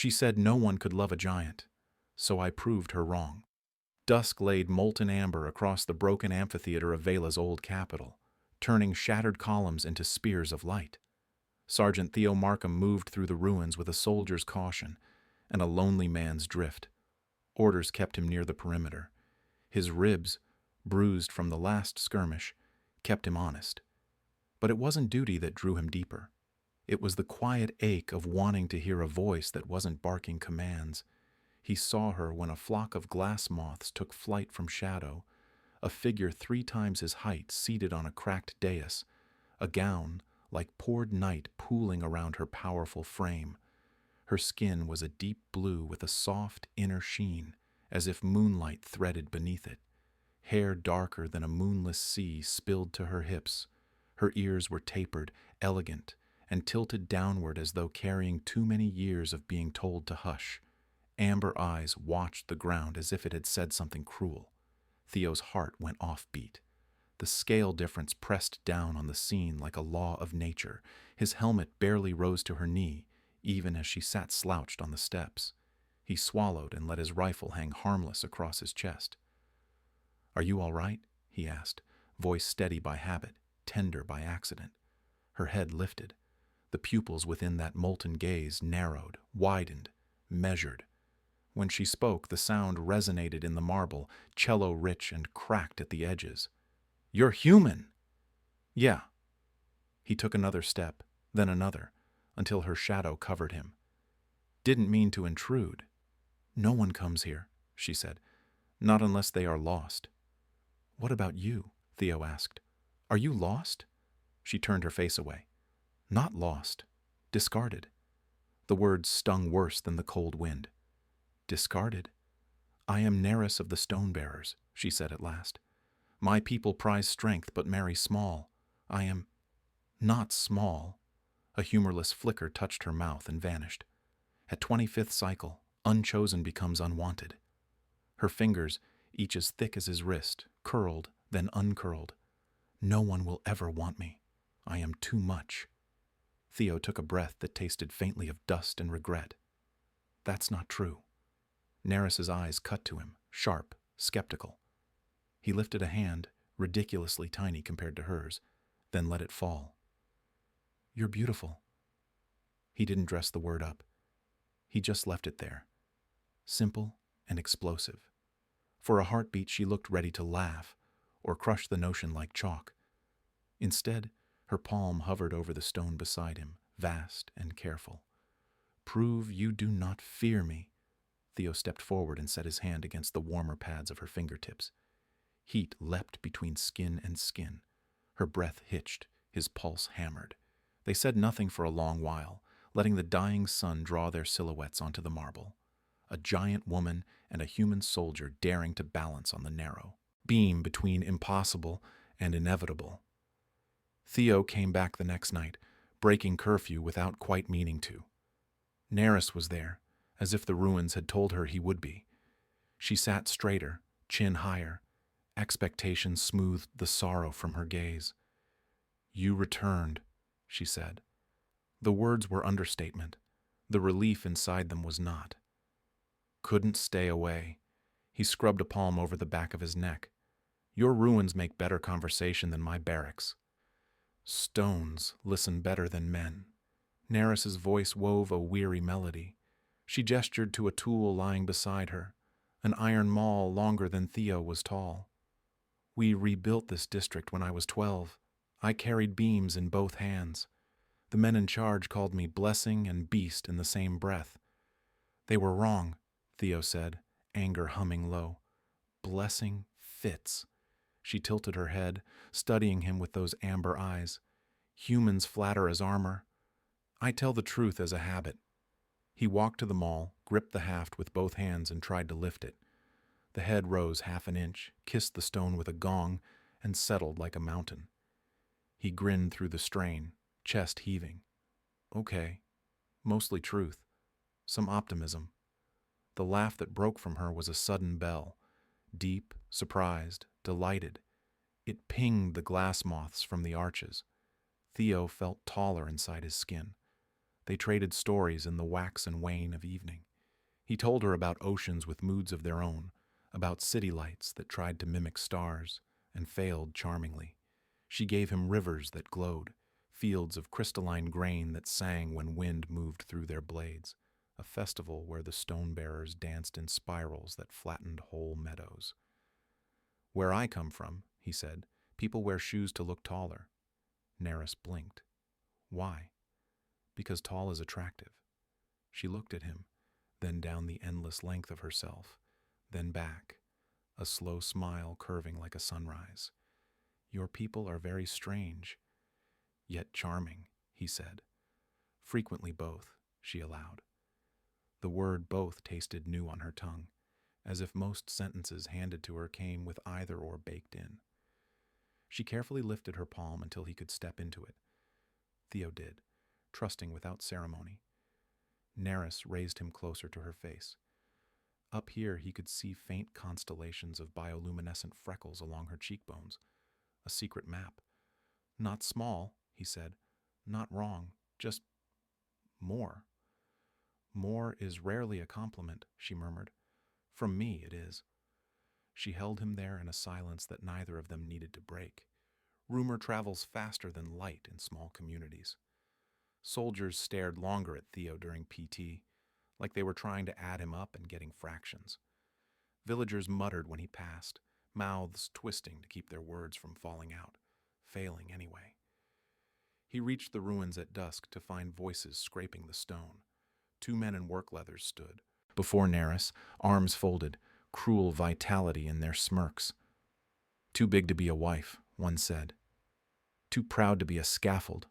She said no one could love a giant, so I proved her wrong. Dusk laid molten amber across the broken amphitheater of Vela's old capital, turning shattered columns into spears of light. Sergeant Theo Markham moved through the ruins with a soldier's caution and a lonely man's drift. Orders kept him near the perimeter. His ribs, bruised from the last skirmish, kept him honest. But it wasn't duty that drew him deeper. It was the quiet ache of wanting to hear a voice that wasn't barking commands. He saw her when a flock of glass moths took flight from shadow, a figure 3 times his height seated on a cracked dais, a gown like poured night pooling around her powerful frame. Her skin was a deep blue with a soft inner sheen, as if moonlight threaded beneath it. Hair darker than a moonless sea spilled to her hips. Her ears were tapered, elegant, and tilted downward as though carrying too many years of being told to hush. Amber eyes watched the ground as if it had said something cruel. Theo's heart went off-beat. The scale difference pressed down on the scene like a law of nature. His helmet barely rose to her knee, even as she sat slouched on the steps. He swallowed and let his rifle hang harmless across his chest. "Are you all right?" he asked, voice steady by habit, tender by accident. Her head lifted. The pupils within that molten gaze narrowed, widened, measured. When she spoke, the sound resonated in the marble, cello-rich and cracked at the edges. "You're human!" "Yeah." He took another step, then another, until her shadow covered him. "Didn't mean to intrude." "No one comes here," she said. "Not unless they are lost." "What about you?" Theo asked. "Are you lost?" She turned her face away. "Not lost. Discarded." The words stung worse than the cold wind. "Discarded? I am Nereus of the Stone-Bearers," she said at last. "My people prize strength but marry small. I am not small." A humorless flicker touched her mouth and vanished. At 25th cycle, unchosen becomes unwanted. Her fingers, each as thick as his wrist, curled, then uncurled. "No one will ever want me. I am too much." Theo took a breath that tasted faintly of dust and regret. "That's not true." Nereus's eyes cut to him, sharp, skeptical. He lifted a hand, ridiculously tiny compared to hers, then let it fall. "You're beautiful." He didn't dress the word up. He just left it there, simple and explosive. For a heartbeat, she looked ready to laugh or crush the notion like chalk. Instead, her palm hovered over the stone beside him, vast and careful. "Prove you do not fear me." Theo stepped forward and set his hand against the warmer pads of her fingertips. Heat leapt between skin and skin. Her breath hitched, his pulse hammered. They said nothing for a long while, letting the dying sun draw their silhouettes onto the marble. A giant woman and a human soldier daring to balance on the narrow beam between impossible and inevitable. Theo came back the next night, breaking curfew without quite meaning to. Nereus was there, as if the ruins had told her he would be. She sat straighter, chin higher. Expectation smoothed the sorrow from her gaze. "You returned," she said. The words were understatement. The relief inside them was not. "Couldn't stay away." He scrubbed a palm over the back of his neck. "Your ruins make better conversation than my barracks. Stones listen better than men." Nereus's voice wove a weary melody. She gestured to a tool lying beside her, an iron maul longer than Theo was tall. "We rebuilt this district when I was 12. I carried beams in both hands. The men in charge called me blessing and beast in the same breath." "They were wrong," Theo said, anger humming low. "Blessing fits." She tilted her head, studying him with those amber eyes. "Humans flatter as armor. I tell the truth as a habit." He walked to the maul, gripped the haft with both hands and tried to lift it. The head rose half an inch, kissed the stone with a gong, and settled like a mountain. He grinned through the strain, chest heaving. "Okay, mostly truth. Some optimism." The laugh that broke from her was a sudden bell, deep, surprised, delighted. It pinged the glass moths from the arches. Theo felt taller inside his skin. They traded stories in the wax and wane of evening. He told her about oceans with moods of their own, about city lights that tried to mimic stars and failed charmingly. She gave him rivers that glowed, fields of crystalline grain that sang when wind moved through their blades, a festival where the stone-bearers danced in spirals that flattened whole meadows. "Where I come from," he said, "people wear shoes to look taller." Nerys blinked. "Why?" "Because tall is attractive." She looked at him, then down the endless length of herself, then back, a slow smile curving like a sunrise. "Your people are very strange, yet charming," he said. "Frequently both," she allowed. The word both tasted new on her tongue, as if most sentences handed to her came with either or baked in. She carefully lifted her palm until he could step into it. Theo did, trusting without ceremony. Nerys raised him closer to her face. Up here he could see faint constellations of bioluminescent freckles along her cheekbones. A secret map. "Not small," he said. "Not wrong. Just more." "More is rarely a compliment," she murmured. "From me, it is." She held him there in a silence that neither of them needed to break. Rumor travels faster than light in small communities. Soldiers stared longer at Theo during PT, like they were trying to add him up and getting fractions. Villagers muttered when he passed, mouths twisting to keep their words from falling out, failing anyway. He reached the ruins at dusk to find voices scraping the stone. 2 men in work leathers stood before Nerys, arms folded, cruel vitality in their smirks. "Too big to be a wife," one said. "Too proud to be a scaffold."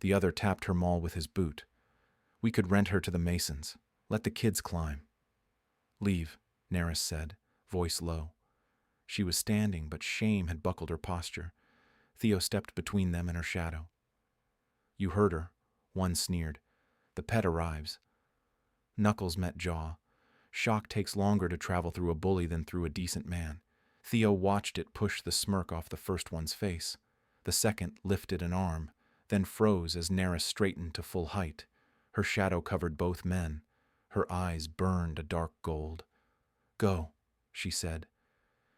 The other tapped her maul with his boot. "We could rent her to the masons. Let the kids climb." "Leave," Nerys said, voice low. She was standing, but shame had buckled her posture. Theo stepped between them and her shadow. "You heard her," one sneered. "The pet arrives." Knuckles met jaw. Shock takes longer to travel through a bully than through a decent man. Theo watched it push the smirk off the first one's face. The second lifted an arm, then froze as Nerys straightened to full height. Her shadow covered both men. Her eyes burned a dark gold. "Go," she said.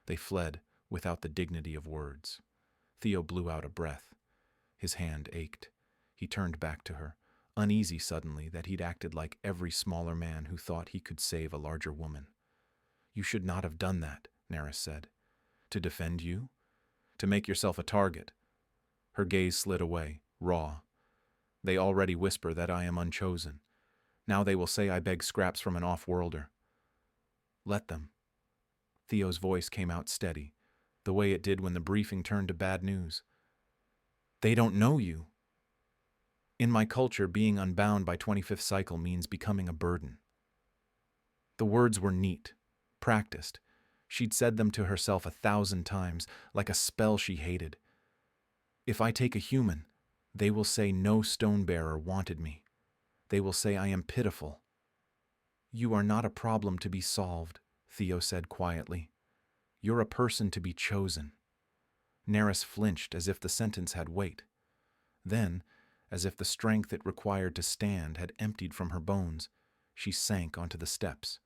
They fled, without the dignity of words. Theo blew out a breath. His hand ached. He turned back to her, uneasy suddenly that he'd acted like every smaller man who thought he could save a larger woman. "You should not have done that," Nerys said. "To defend you? To make yourself a target?" Her gaze slid away, raw. "They already whisper that I am unchosen. Now they will say I beg scraps from an off-worlder." "Let them." Theo's voice came out steady, the way it did when the briefing turned to bad news. "They don't know you." "In my culture, being unbound by 25th cycle means becoming a burden." The words were neat, practiced. She'd said them to herself 1,000 times, like a spell she hated. "If I take a human, they will say no stone-bearer wanted me. They will say I am pitiful." "You are not a problem to be solved," Theo said quietly. "You're a person to be chosen." Nerys flinched as if the sentence had weight. Then, as if the strength it required to stand had emptied from her bones, she sank onto the steps.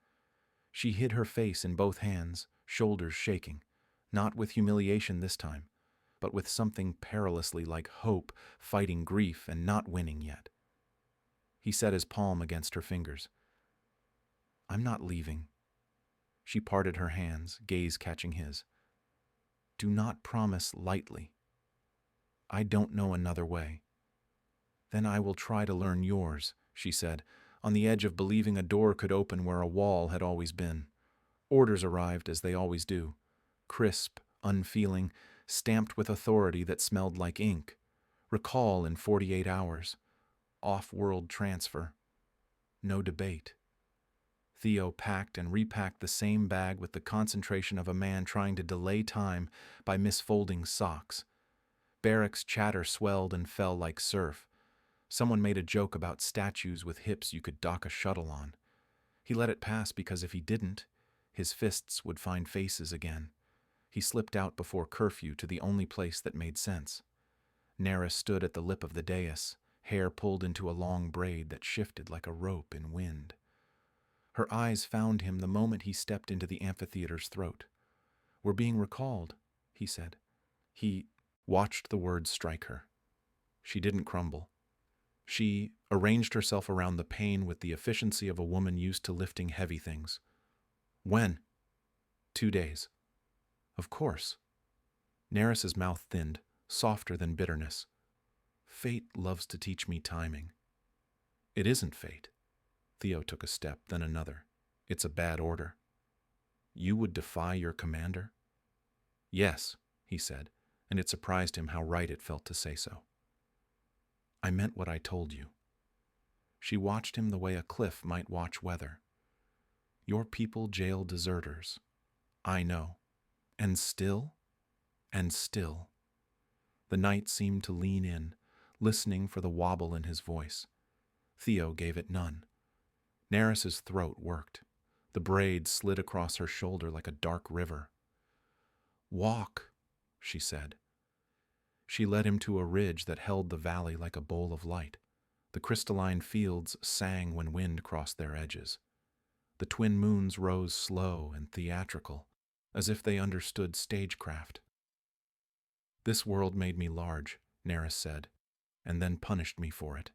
She hid her face in both hands, shoulders shaking, not with humiliation this time, but with something perilously like hope, fighting grief and not winning yet. He set his palm against her fingers. "I'm not leaving." She parted her hands, gaze catching his. "Do not promise lightly." "I don't know another way." "Then I will try to learn yours," she said, on the edge of believing a door could open where a wall had always been. Orders arrived, as they always do. Crisp, unfeeling, stamped with authority that smelled like ink. Recall in 48 hours. Off-world transfer. No debate. Theo packed and repacked the same bag with the concentration of a man trying to delay time by misfolding socks. Barracks chatter swelled and fell like surf. Someone made a joke about statues with hips you could dock a shuttle on. He let it pass because if he didn't, his fists would find faces again. He slipped out before curfew to the only place that made sense. Nerys stood at the lip of the dais, hair pulled into a long braid that shifted like a rope in wind. Her eyes found him the moment he stepped into the amphitheater's throat. "We're being recalled," he said. He watched the words strike her. She didn't crumble. She arranged herself around the pain with the efficiency of a woman used to lifting heavy things. "When?" "2 days." "Of course." Neris's mouth thinned, softer than bitterness. "Fate loves to teach me timing." "It isn't fate." Theo took a step, then another. "It's a bad order." "You would defy your commander?" "Yes," he said, and it surprised him how right it felt to say so. "I meant what I told you." She watched him the way a cliff might watch weather. "Your people jail deserters. I know. And still? And still." The night seemed to lean in, listening for the wobble in his voice. Theo gave it none. Neris's throat worked. The braid slid across her shoulder like a dark river. "Walk," she said. She led him to a ridge that held the valley like a bowl of light. The crystalline fields sang when wind crossed their edges. The twin moons rose slow and theatrical, as if they understood stagecraft. "This world made me large," Neris said, "and then punished me for it.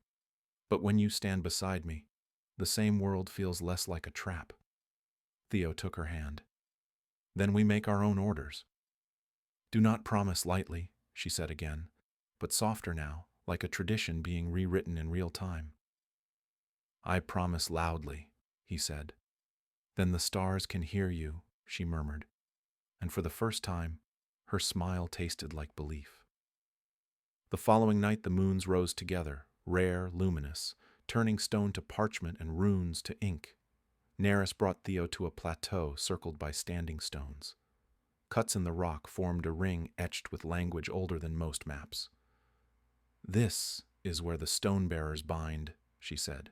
But when you stand beside me, the same world feels less like a trap." Theo took her hand. "Then we make our own orders." "Do not promise lightly," she said again, but softer now, like a tradition being rewritten in real time. "I promise loudly," he said. "Then the stars can hear you," she murmured, and for the first time, her smile tasted like belief. The following night the moons rose together, rare, luminous, turning stone to parchment and runes to ink. Neris brought Theo to a plateau circled by standing stones. Cuts in the rock formed a ring etched with language older than most maps. "This is where the stone-bearers bind," she said.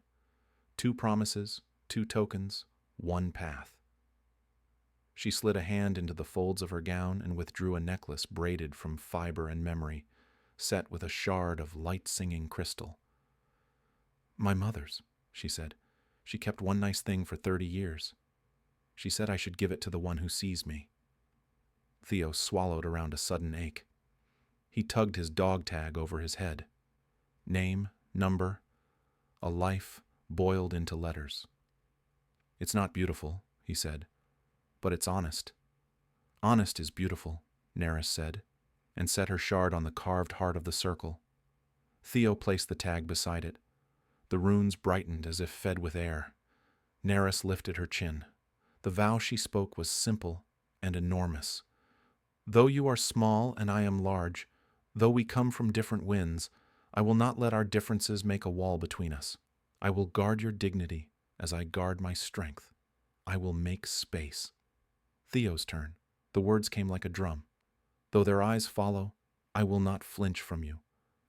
"2 promises, 2 tokens, 1 path." She slid a hand into the folds of her gown and withdrew a necklace braided from fiber and memory, set with a shard of light-singing crystal. "My mother's," she said. "She kept one nice thing for 30 years. She said I should give it to the one who sees me." Theo swallowed around a sudden ache. He tugged his dog tag over his head. Name, number, a life boiled into letters. "It's not beautiful," he said, "but it's honest." "Honest is beautiful," Neris said, and set her shard on the carved heart of the circle. Theo placed the tag beside it. The runes brightened as if fed with air. Neris lifted her chin. The vow she spoke was simple and enormous. "Though you are small and I am large, though we come from different winds, I will not let our differences make a wall between us. I will guard your dignity as I guard my strength. I will make space." Theo's turn. The words came like a drum. "Though their eyes follow, I will not flinch from you.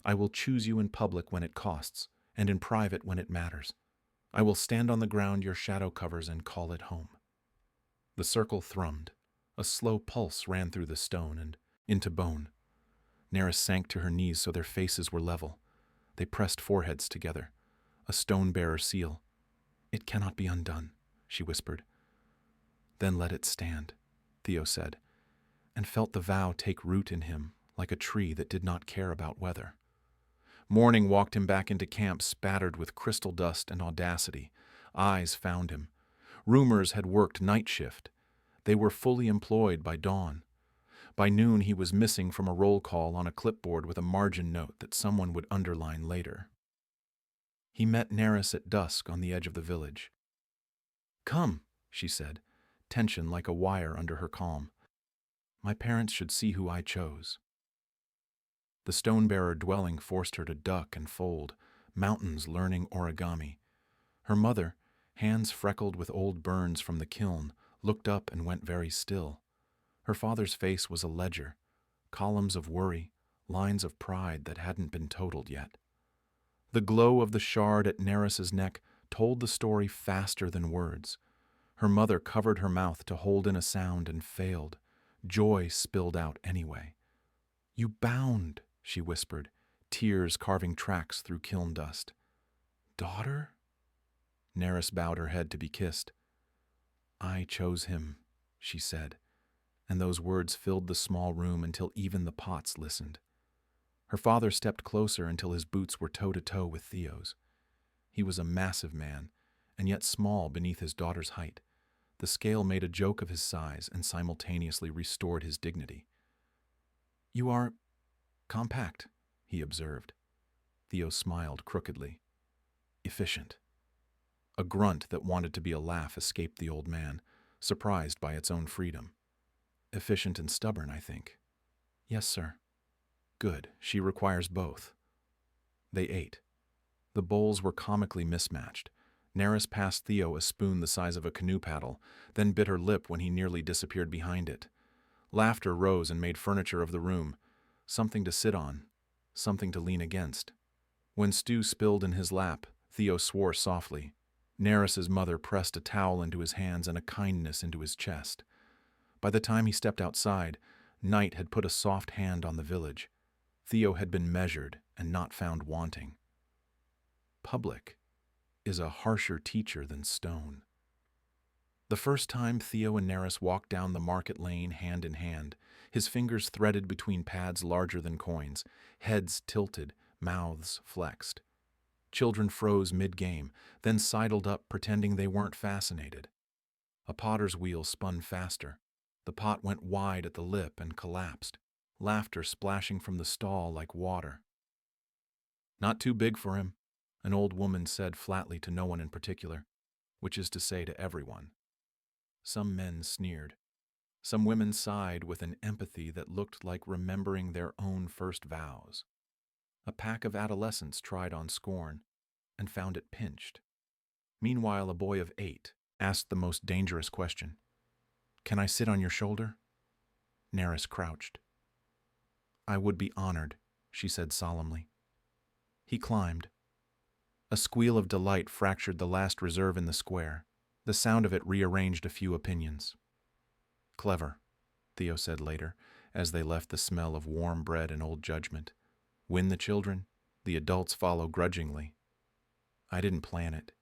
I will choose you in public when it costs, and in private when it matters. I will stand on the ground your shadow covers and call it home." The circle thrummed. A slow pulse ran through the stone and into bone. Neris sank to her knees so their faces were level. They pressed foreheads together. A stone-bearer seal. "It cannot be undone," she whispered. "Then let it stand," Theo said, and felt the vow take root in him like a tree that did not care about weather. Morning walked him back into camp spattered with crystal dust and audacity. Eyes found him. Rumors had worked night shift. They were fully employed by dawn. By noon he was missing from a roll call on a clipboard with a margin note that someone would underline later. He met Neris at dusk on the edge of the village. "Come," she said, tension like a wire under her calm. "My parents should see who I chose." The stone-bearer dwelling forced her to duck and fold, mountains learning origami. Her mother, hands freckled with old burns from the kiln, looked up and went very still. Her father's face was a ledger, columns of worry, lines of pride that hadn't been totaled yet. The glow of the shard at Neris's neck told the story faster than words. Her mother covered her mouth to hold in a sound and failed. Joy spilled out anyway. "You bound," she whispered, tears carving tracks through kiln dust. "Daughter?" Nerys bowed her head to be kissed. "I chose him," she said, and those words filled the small room until even the pots listened. Her father stepped closer until his boots were toe-to-toe with Theo's. He was a massive man, and yet small beneath his daughter's height. The scale made a joke of his size and simultaneously restored his dignity. "You are compact," he observed. Theo smiled crookedly. "Efficient." A grunt that wanted to be a laugh escaped the old man, surprised by its own freedom. "Efficient and stubborn, I think." "Yes, sir." "Good. She requires both." They ate. The bowls were comically mismatched. Nerys passed Theo a spoon the size of a canoe paddle, then bit her lip when he nearly disappeared behind it. Laughter rose and made furniture of the room, something to sit on, something to lean against. When stew spilled in his lap, Theo swore softly. Nerys's mother pressed a towel into his hands and a kindness into his chest. By the time he stepped outside, night had put a soft hand on the village. Theo had been measured and not found wanting. Public is a harsher teacher than stone. The first time Theo and Nerys walked down the market lane hand in hand, his fingers threaded between pads larger than coins, heads tilted, mouths flexed. Children froze mid-game, then sidled up pretending they weren't fascinated. A potter's wheel spun faster. The pot went wide at the lip and collapsed, laughter splashing from the stall like water. "Not too big for him," an old woman said flatly to no one in particular, which is to say to everyone. Some men sneered. Some women sighed with an empathy that looked like remembering their own first vows. A pack of adolescents tried on scorn and found it pinched. Meanwhile, a boy of 8 asked the most dangerous question. "Can I sit on your shoulder?" Nerys crouched. "I would be honored," she said solemnly. He climbed. A squeal of delight fractured the last reserve in the square. The sound of it rearranged a few opinions. "Clever," Theo said later, as they left the smell of warm bread and old judgment. "Win the children, the adults follow grudgingly." "I didn't plan it."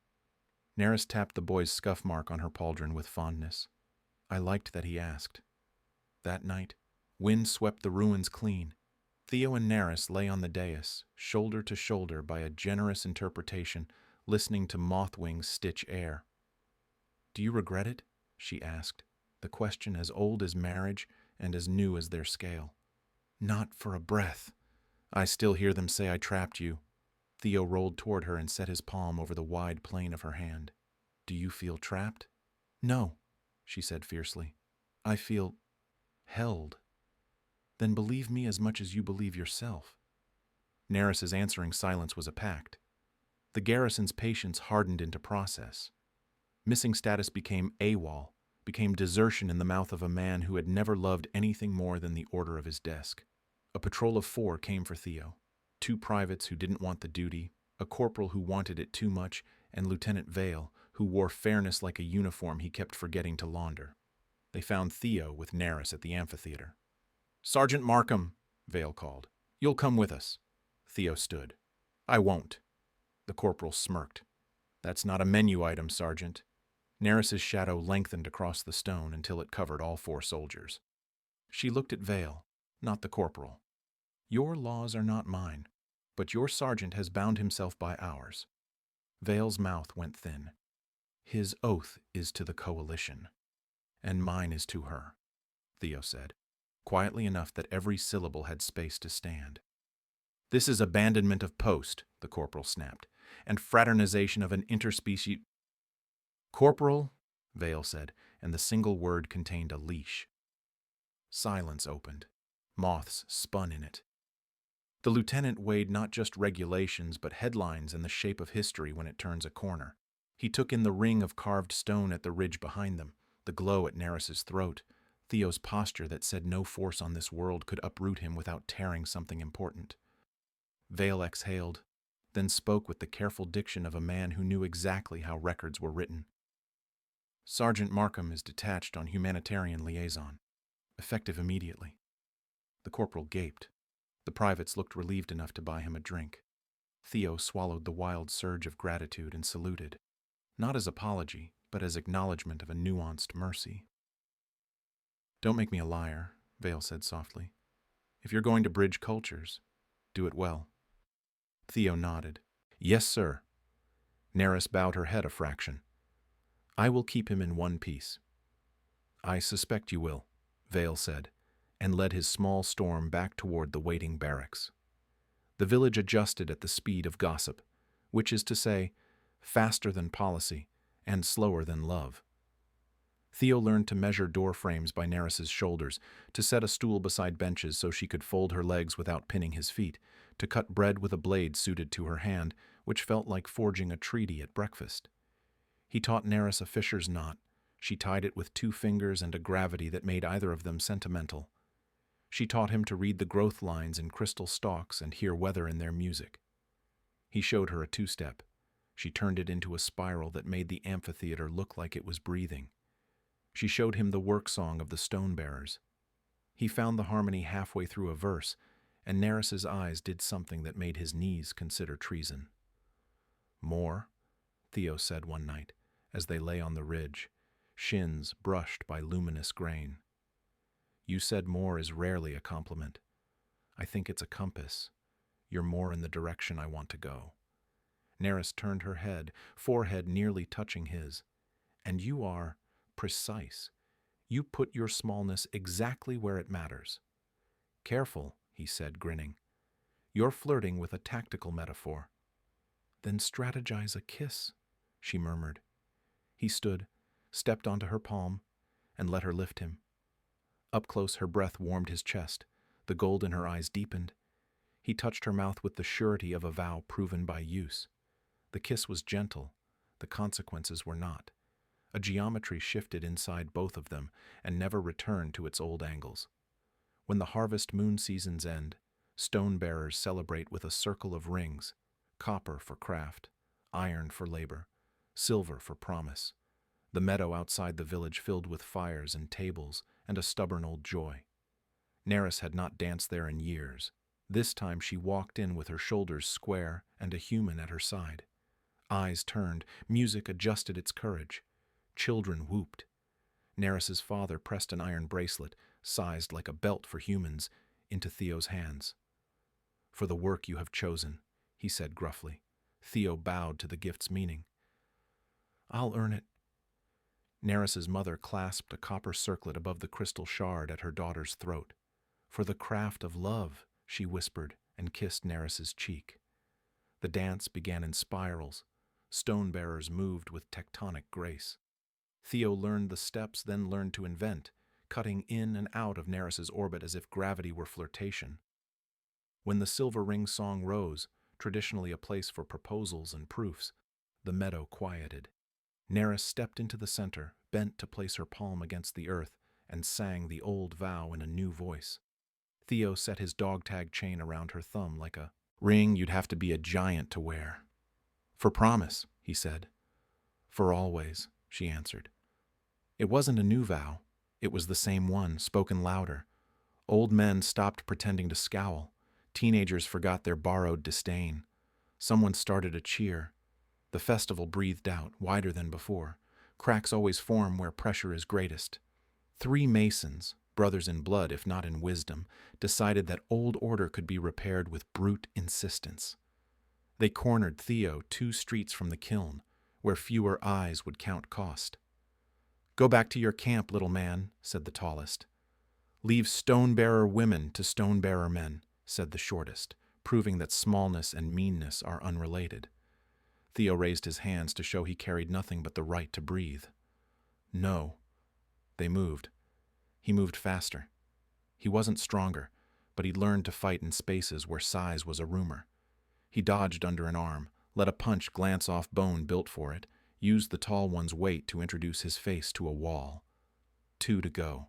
Nerys tapped the boy's scuff mark on her pauldron with fondness. "I liked that he asked." That night, wind swept the ruins clean. Theo and Nerys lay on the dais, shoulder to shoulder by a generous interpretation, listening to moth wings stitch air. "Do you regret it?" she asked, the question as old as marriage and as new as their scale. "Not for a breath. I still hear them say I trapped you." Theo rolled toward her and set his palm over the wide plane of her hand. "Do you feel trapped?" "No," she said fiercely. "I feel held." "Then believe me as much as you believe yourself." Nerys's answering silence was a pact. The garrison's patience hardened into process. Missing status became AWOL, became desertion in the mouth of a man who had never loved anything more than the order of his desk. A patrol of 4 came for Theo. 2 privates who didn't want the duty, a corporal who wanted it too much, and Lieutenant Vale, who wore fairness like a uniform he kept forgetting to launder. They found Theo with Nerys at the amphitheater. "Sergeant Markham," Vale called. "You'll come with us." Theo stood. "I won't." The corporal smirked. "That's not a menu item, Sergeant." Nerys's shadow lengthened across the stone until it covered all 4 soldiers. She looked at Vale, not the corporal. "Your laws are not mine, but your sergeant has bound himself by ours." Vale's mouth went thin. "His oath is to the coalition, and mine is to her," Theo said, quietly enough that every syllable had space to stand. "This is abandonment of post," the corporal snapped, "and fraternization of an interspecies—" "Corporal," Vale said, and the single word contained a leash. Silence opened. Moths spun in it. The lieutenant weighed not just regulations but headlines and the shape of history when it turns a corner. He took in the ring of carved stone at the ridge behind them, the glow at Nerys's throat, Theo's posture that said no force on this world could uproot him without tearing something important. Vale exhaled, then spoke with the careful diction of a man who knew exactly how records were written. "Sergeant Markham is detached on humanitarian liaison, effective immediately." The corporal gaped. The privates looked relieved enough to buy him a drink. Theo swallowed the wild surge of gratitude and saluted, not as apology, but as acknowledgement of a nuanced mercy. "Don't make me a liar," Vale said softly. "If you're going to bridge cultures, do it well." Theo nodded. "Yes, sir." Neris bowed her head a fraction. "I will keep him in one piece." "I suspect you will," Vale said, and led his small storm back toward the waiting barracks. The village adjusted at the speed of gossip, which is to say, faster than policy and slower than love. Theo learned to measure door frames by Neris's shoulders, to set a stool beside benches so she could fold her legs without pinning his feet, to cut bread with a blade suited to her hand, which felt like forging a treaty at breakfast. He taught Neris a fisher's knot. She tied it with 2 fingers and a gravity that made either of them sentimental. She taught him to read the growth lines in crystal stalks and hear weather in their music. He showed her a 2-step. She turned it into a spiral that made the amphitheater look like it was breathing. She showed him the work song of the stone bearers. He found the harmony halfway through a verse, and Neris's eyes did something that made his knees consider treason. "More," Theo said one night, as they lay on the ridge, shins brushed by luminous grain. "You said more is rarely a compliment. I think it's a compass. You're more in the direction I want to go." Neris turned her head, forehead nearly touching his. "And you are precise. You put your smallness exactly where it matters." "Careful," he said, grinning. "You're flirting with a tactical metaphor." "Then strategize a kiss," she murmured. He stood, stepped onto her palm, and let her lift him. Up close, her breath warmed his chest. The gold in her eyes deepened. He touched her mouth with the surety of a vow proven by use. The kiss was gentle. The consequences were not. A geometry shifted inside both of them and never returned to its old angles. When the harvest moon seasons end, stone bearers celebrate with a circle of rings, copper for craft, iron for labor, silver for promise. The meadow outside the village filled with fires and tables and a stubborn old joy. Neris had not danced there in years. This time she walked in with her shoulders square and a human at her side. Eyes turned, music adjusted its courage. Children whooped. Neris's father pressed an iron bracelet, sized like a belt for humans, into Theo's hands. "For the work you have chosen," he said gruffly. Theo bowed to the gift's meaning. "I'll earn it." Neris's mother clasped a copper circlet above the crystal shard at her daughter's throat. "For the craft of love," she whispered and kissed Neris's cheek. The dance began in spirals. Stone bearers moved with tectonic grace. Theo learned the steps, then learned to invent, cutting in and out of Neris's orbit as if gravity were flirtation. When the silver ring song rose, traditionally a place for proposals and proofs, the meadow quieted. Neris stepped into the center, bent to place her palm against the earth, and sang the old vow in a new voice. Theo set his dog-tag chain around her thumb like a ring you'd have to be a giant to wear. "For promise," he said. "For always," she answered. It wasn't a new vow. It was the same one, spoken louder. Old men stopped pretending to scowl. Teenagers forgot their borrowed disdain. Someone started a cheer. The festival breathed out, wider than before. Cracks always form where pressure is greatest. 3 masons, brothers in blood if not in wisdom, decided that old order could be repaired with brute insistence. They cornered Theo 2 streets from the kiln, where fewer eyes would count cost. "Go back to your camp, little man," said the tallest. "Leave stone-bearer women to stone-bearer men," said the shortest, proving that smallness and meanness are unrelated. Theo raised his hands to show he carried nothing but the right to breathe. "No." They moved. He moved faster. He wasn't stronger, but he'd learned to fight in spaces where size was a rumor. He dodged under an arm, let a punch glance off bone built for it, used the tall one's weight to introduce his face to a wall. 2 to go.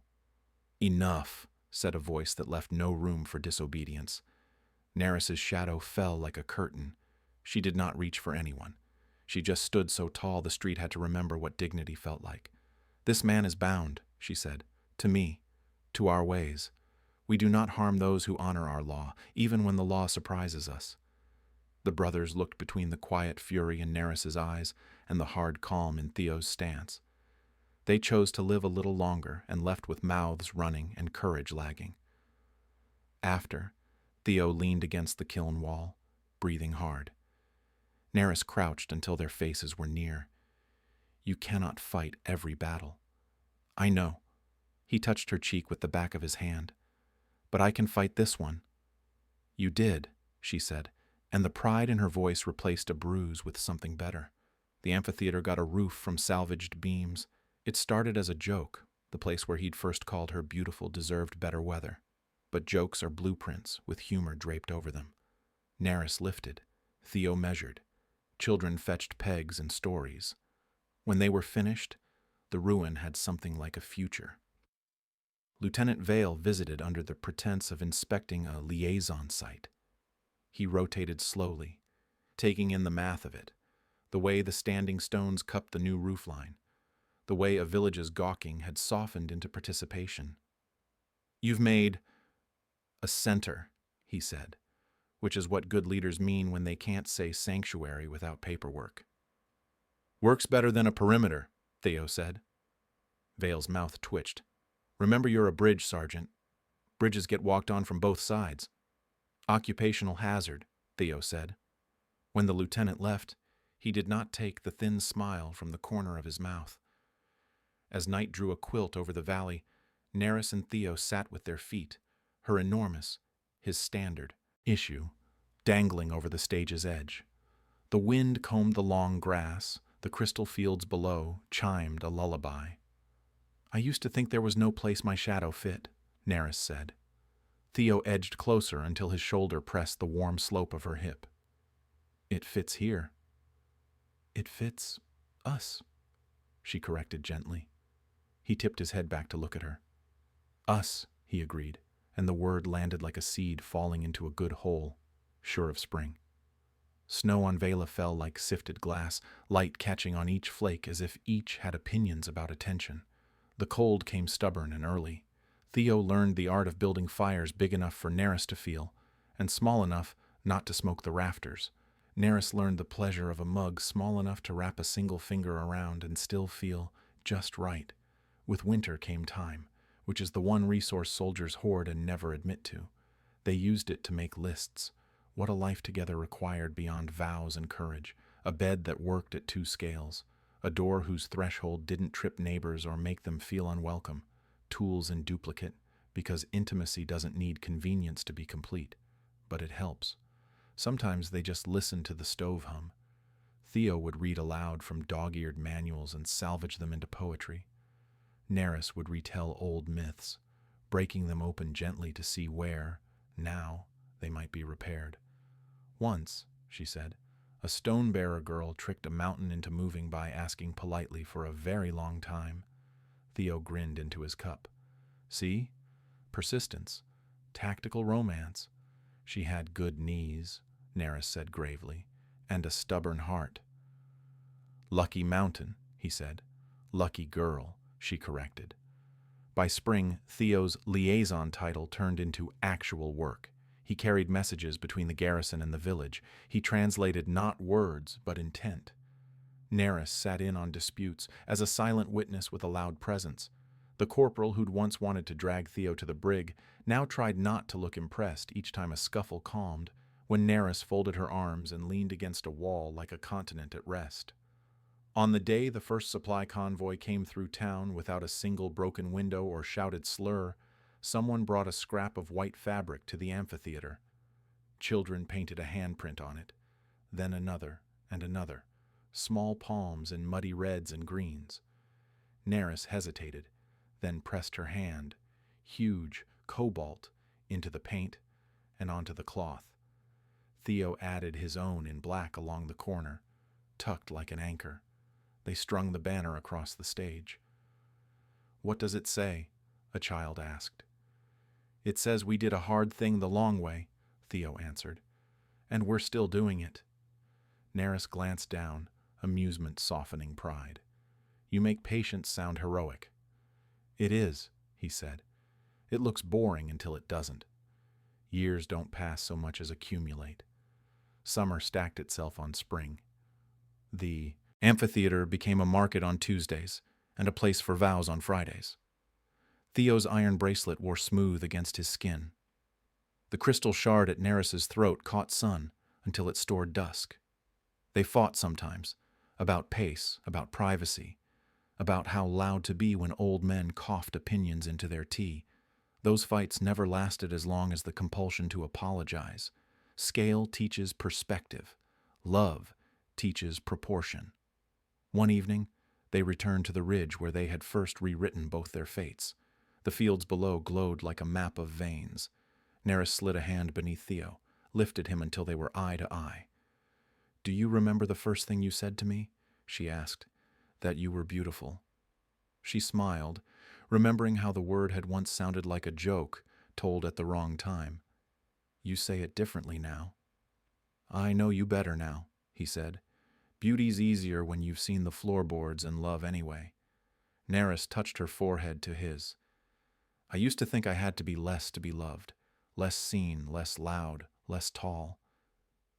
"Enough," said a voice that left no room for disobedience. Neris's shadow fell like a curtain. She did not reach for anyone. She just stood so tall the street had to remember what dignity felt like. "This man is bound," she said, "to me, to our ways. We do not harm those who honor our law, even when the law surprises us. The brothers looked between the quiet fury in Neris's eyes and the hard calm in Theo's stance. They chose to live a little longer and left with mouths running and courage lagging. After, Theo leaned against the kiln wall, breathing hard. Neris crouched until their faces were near. You cannot fight every battle. I know. He touched her cheek with the back of his hand. But I can fight this one. You did, she said, and the pride in her voice replaced a bruise with something better. The amphitheater got a roof from salvaged beams. It started as a joke. The place where he'd first called her beautiful deserved better weather. But jokes are blueprints with humor draped over them. Neris lifted. Theo measured. Children fetched pegs and stories. When they were finished, the ruin had something like a future. Lieutenant Vale visited under the pretense of inspecting a liaison site. He rotated slowly, taking in the math of it, the way the standing stones cupped the new roofline, the way a village's gawking had softened into participation. You've made a center, he said, which is what good leaders mean when they can't say sanctuary without paperwork. Works better than a perimeter, Theo said. Vale's mouth twitched. Remember you're a bridge, Sergeant. Bridges get walked on from both sides. Occupational hazard, Theo said. When the lieutenant left, he did not take the thin smile from the corner of his mouth. As night drew a quilt over the valley, Neris and Theo sat with their feet, her enormous, his standard, issue, dangling over the stage's edge. The wind combed the long grass, the crystal fields below chimed a lullaby. I used to think there was no place my shadow fit, Neris said. Theo edged closer until his shoulder pressed the warm slope of her hip. It fits here. It fits us, she corrected gently. He tipped his head back to look at her. Us, he agreed, and the word landed like a seed falling into a good hole, sure of spring. Snow on Vela fell like sifted glass, light catching on each flake as if each had opinions about attention. The cold came stubborn and early. Theo learned the art of building fires big enough for Neris to feel, and small enough not to smoke the rafters. Neris learned the pleasure of a mug small enough to wrap a single finger around and still feel just right. With winter came time, which is the one resource soldiers hoard and never admit to. They used it to make lists. What a life together required beyond vows and courage. A bed that worked at 2 scales. A door whose threshold didn't trip neighbors or make them feel unwelcome. Tools in duplicate, because intimacy doesn't need convenience to be complete. But it helps. Sometimes they just listened to the stove hum. Theo would read aloud from dog-eared manuals and salvage them into poetry. Neris would retell old myths, breaking them open gently to see where, now, they might be repaired. Once, she said, a stone-bearer girl tricked a mountain into moving by asking politely for a very long time. Theo grinned into his cup. See? Persistence. Tactical romance. She had good knees, Neris said gravely, and a stubborn heart. Lucky mountain, he said. Lucky girl, she corrected. By spring, Theo's liaison title turned into actual work. He carried messages between the garrison and the village. He translated not words, but intent. Neris sat in on disputes as a silent witness with a loud presence. The corporal who'd once wanted to drag Theo to the brig now tried not to look impressed each time a scuffle calmed, when Neris folded her arms and leaned against a wall like a continent at rest. On the day the first supply convoy came through town without a single broken window or shouted slur, someone brought a scrap of white fabric to the amphitheater. Children painted a handprint on it, then another and another, small palms in muddy reds and greens. Neris hesitated, then pressed her hand, huge, cobalt, into the paint and onto the cloth. Theo added his own in black along the corner, tucked like an anchor. They strung the banner across the stage. What does it say? A child asked. It says we did a hard thing the long way, Theo answered, and we're still doing it. Neris glanced down, amusement softening pride. You make patience sound heroic. It is, he said, It looks boring until it doesn't. Years don't pass so much as accumulate. Summer stacked itself on spring. The amphitheater became a market on Tuesdays and a place for vows on Fridays. Theo's iron bracelet wore smooth against his skin. The crystal shard at Neris's throat caught sun until it stored dusk. They fought sometimes, about pace, about privacy, about how loud to be when old men coughed opinions into their tea. Those fights never lasted as long as the compulsion to apologize. Scale teaches perspective. Love teaches proportion. One evening, they returned to the ridge where they had first rewritten both their fates. The fields below glowed like a map of veins. Neris slid a hand beneath Theo, lifted him until they were eye to eye. "Do you remember the first thing you said to me?" she asked. "That you were beautiful." She smiled, remembering how the word had once sounded like a joke told at the wrong time. "You say it differently now." "I know you better now," he said. "Beauty's easier when you've seen the floorboards and love anyway." Neris touched her forehead to his. "I used to think I had to be less to be loved. Less seen, less loud, less tall."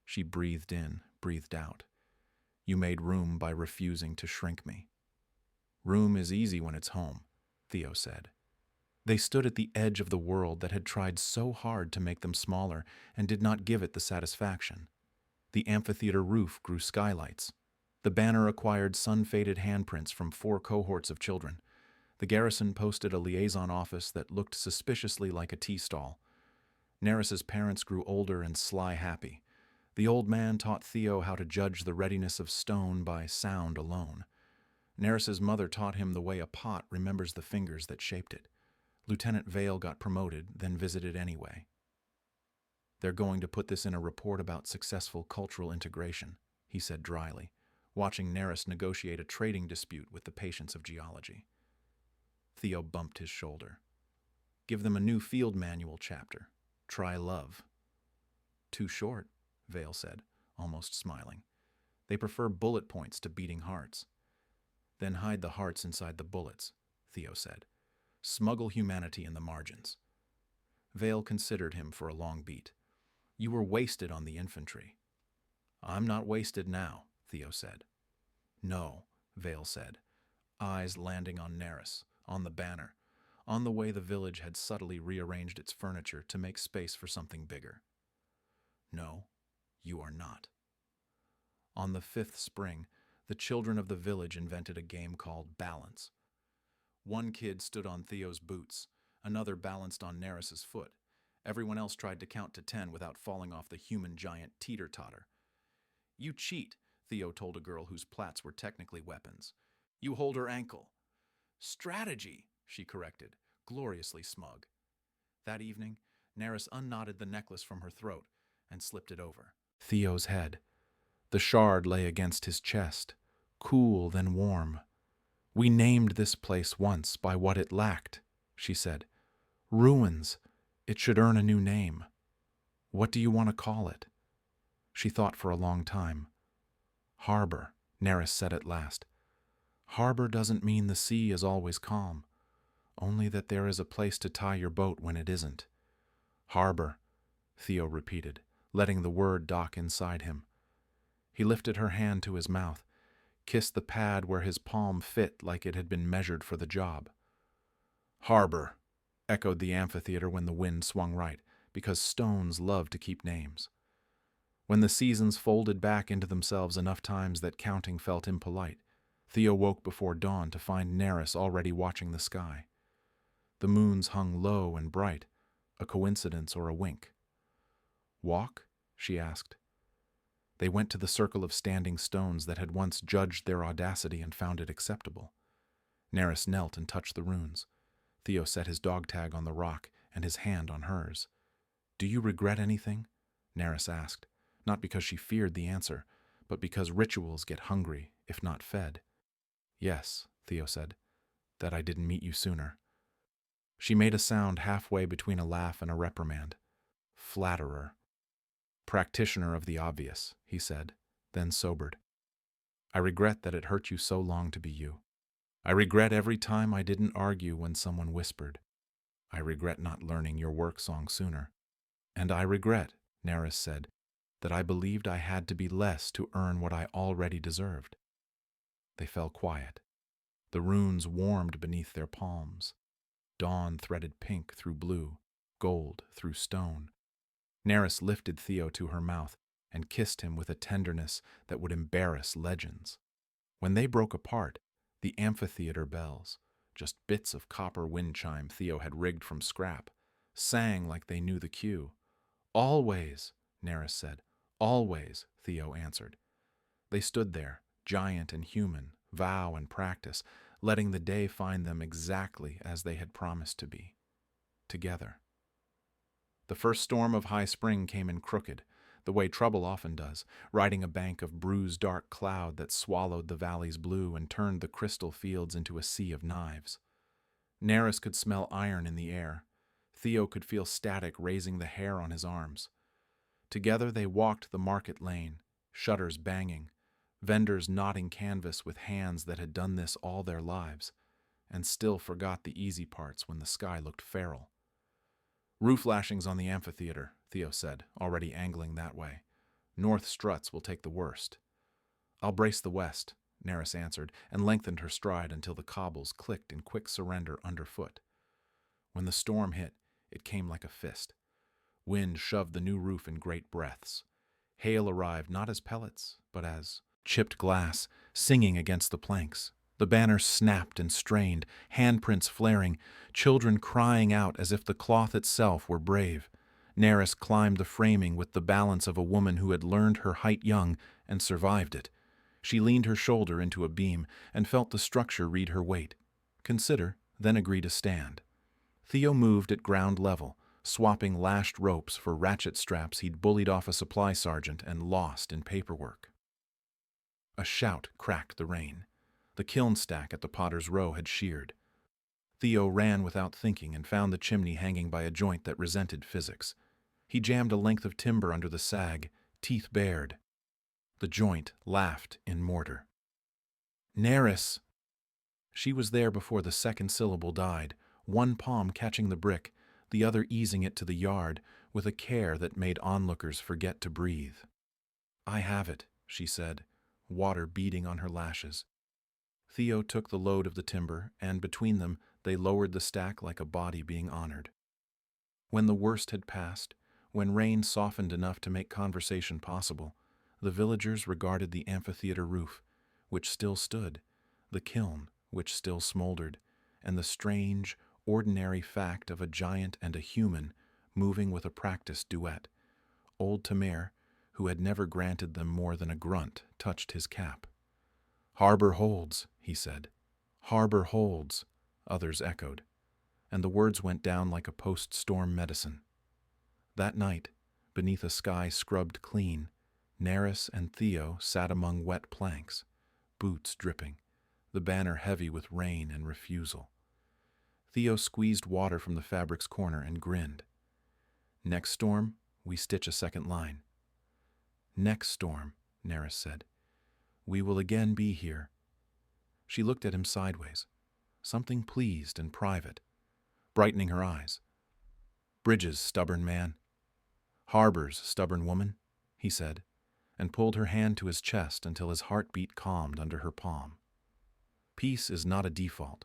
She breathed in, breathed out. "You made room by refusing to shrink me." "Room is easy when it's home," Theo said. They stood at the edge of the world that had tried so hard to make them smaller and did not give it the satisfaction. The amphitheater roof grew skylights. The banner acquired sun-faded handprints from 4 cohorts of children. The garrison posted a liaison office that looked suspiciously like a tea stall. Neris's parents grew older and sly-happy. The old man taught Theo how to judge the readiness of stone by sound alone. Neris's mother taught him the way a pot remembers the fingers that shaped it. Lieutenant Vale got promoted, then visited anyway. "They're going to put this in a report about successful cultural integration," he said dryly, watching Neris negotiate a trading dispute with the patience of geology. Theo bumped his shoulder. "Give them a new field manual chapter. Try love." "Too short," Vale said, almost smiling. "They prefer bullet points to beating hearts." "Then hide the hearts inside the bullets," Theo said. "Smuggle humanity in the margins." Vale considered him for a long beat. "You were wasted on the infantry." "I'm not wasted now," Theo said. "No," Vale said, eyes landing on Neris, on the banner, on the way the village had subtly rearranged its furniture to make space for something bigger. "No, you are not." On the 5th spring, the children of the village invented a game called Balance. One kid stood on Theo's boots, another balanced on Neris's foot. Everyone else tried to count to 10 without falling off the human giant teeter-totter. "You cheat," Theo told a girl whose plaits were technically weapons. "You hold her ankle." "Strategy," she corrected, gloriously smug. That evening, Neris unknotted the necklace from her throat and slipped it over Theo's head. The shard lay against his chest, cool then warm. "We named this place once by what it lacked," she said. "Ruins. It should earn a new name. What do you want to call it?" She thought for a long time. "Harbor," Neris said at last. "Harbor doesn't mean the sea is always calm, only that there is a place to tie your boat when it isn't." "Harbor," Theo repeated, letting the word dock inside him. He lifted her hand to his mouth, kissed the pad where his palm fit like it had been measured for the job. "Harbor," echoed the amphitheater when the wind swung right, because stones love to keep names. When the seasons folded back into themselves enough times that counting felt impolite, Theo woke before dawn to find Neris already watching the sky. The moons hung low and bright, a coincidence or a wink. "Walk?" she asked. They went to the circle of standing stones that had once judged their audacity and found it acceptable. Neris knelt and touched the runes. Theo set his dog tag on the rock and his hand on hers. "Do you regret anything?" Neris asked, not because she feared the answer, but because rituals get hungry, if not fed. "Yes," Theo said, "that I didn't meet you sooner." She made a sound halfway between a laugh and a reprimand. "Flatterer." "Practitioner of the obvious," he said, then sobered. "I regret that it hurt you so long to be you. I regret every time I didn't argue when someone whispered. I regret not learning your work song sooner. And I regret, Neris said, that I believed I had to be less to earn what I already deserved. They fell quiet. The runes warmed beneath their palms. Dawn threaded pink through blue, gold through stone. Neris lifted Theo to her mouth and kissed him with a tenderness that would embarrass legends. When they broke apart, the amphitheater bells, just bits of copper wind chime Theo had rigged from scrap, sang like they knew the cue. Always, Neris said. Always, Theo answered. They stood there, giant and human, vow and practice, letting the day find them exactly as they had promised to be. Together. The first storm of high spring came in crooked, the way trouble often does, riding a bank of bruised dark cloud that swallowed the valley's blue and turned the crystal fields into a sea of knives. Neris could smell iron in the air. Theo could feel static raising the hair on his arms. Together they walked the market lane, shutters banging, vendors knotting canvas with hands that had done this all their lives, and still forgot the easy parts when the sky looked feral. Roof lashings on the amphitheater, Theo said, already angling that way. North struts will take the worst. I'll brace the west, Neris answered, and lengthened her stride until the cobbles clicked in quick surrender underfoot. When the storm hit, it came like a fist. Wind shoved the new roof in great breaths. Hail arrived not as pellets, but as chipped glass, singing against the planks. The banner snapped and strained, handprints flaring, children crying out as if the cloth itself were brave. Neris climbed the framing with the balance of a woman who had learned her height young and survived it. She leaned her shoulder into a beam and felt the structure read her weight. Consider, then agree to stand. Theo moved at ground level, swapping lashed ropes for ratchet straps he'd bullied off a supply sergeant and lost in paperwork. A shout cracked the rain. The kiln stack at the Potter's Row had sheared. Theo ran without thinking and found the chimney hanging by a joint that resented physics. He jammed a length of timber under the sag, teeth bared. The joint laughed in mortar. Neris! She was there before the second syllable died, one palm catching the brick, the other easing it to the yard, with a care that made onlookers forget to breathe. I have it, she said, water beading on her lashes. Theo took the load of the timber, and between them they lowered the stack like a body being honored. When the worst had passed, when rain softened enough to make conversation possible, the villagers regarded the amphitheater roof, which still stood, the kiln, which still smoldered, and the strange, ordinary fact of a giant and a human moving with a practiced duet. Old Tamir, who had never granted them more than a grunt, touched his cap. Harbor holds, he said. Harbor holds, others echoed, and the words went down like a post-storm medicine. That night, beneath a sky scrubbed clean, Neris and Theo sat among wet planks, boots dripping, the banner heavy with rain and refusal. Theo squeezed water from the fabric's corner and grinned. Next storm, we stitch a second line. Next storm, Neris said. We will again be here. She looked at him sideways, something pleased and private, brightening her eyes. Bridges, stubborn man. Harbors, stubborn woman, he said, and pulled her hand to his chest until his heartbeat calmed under her palm. Peace is not a default.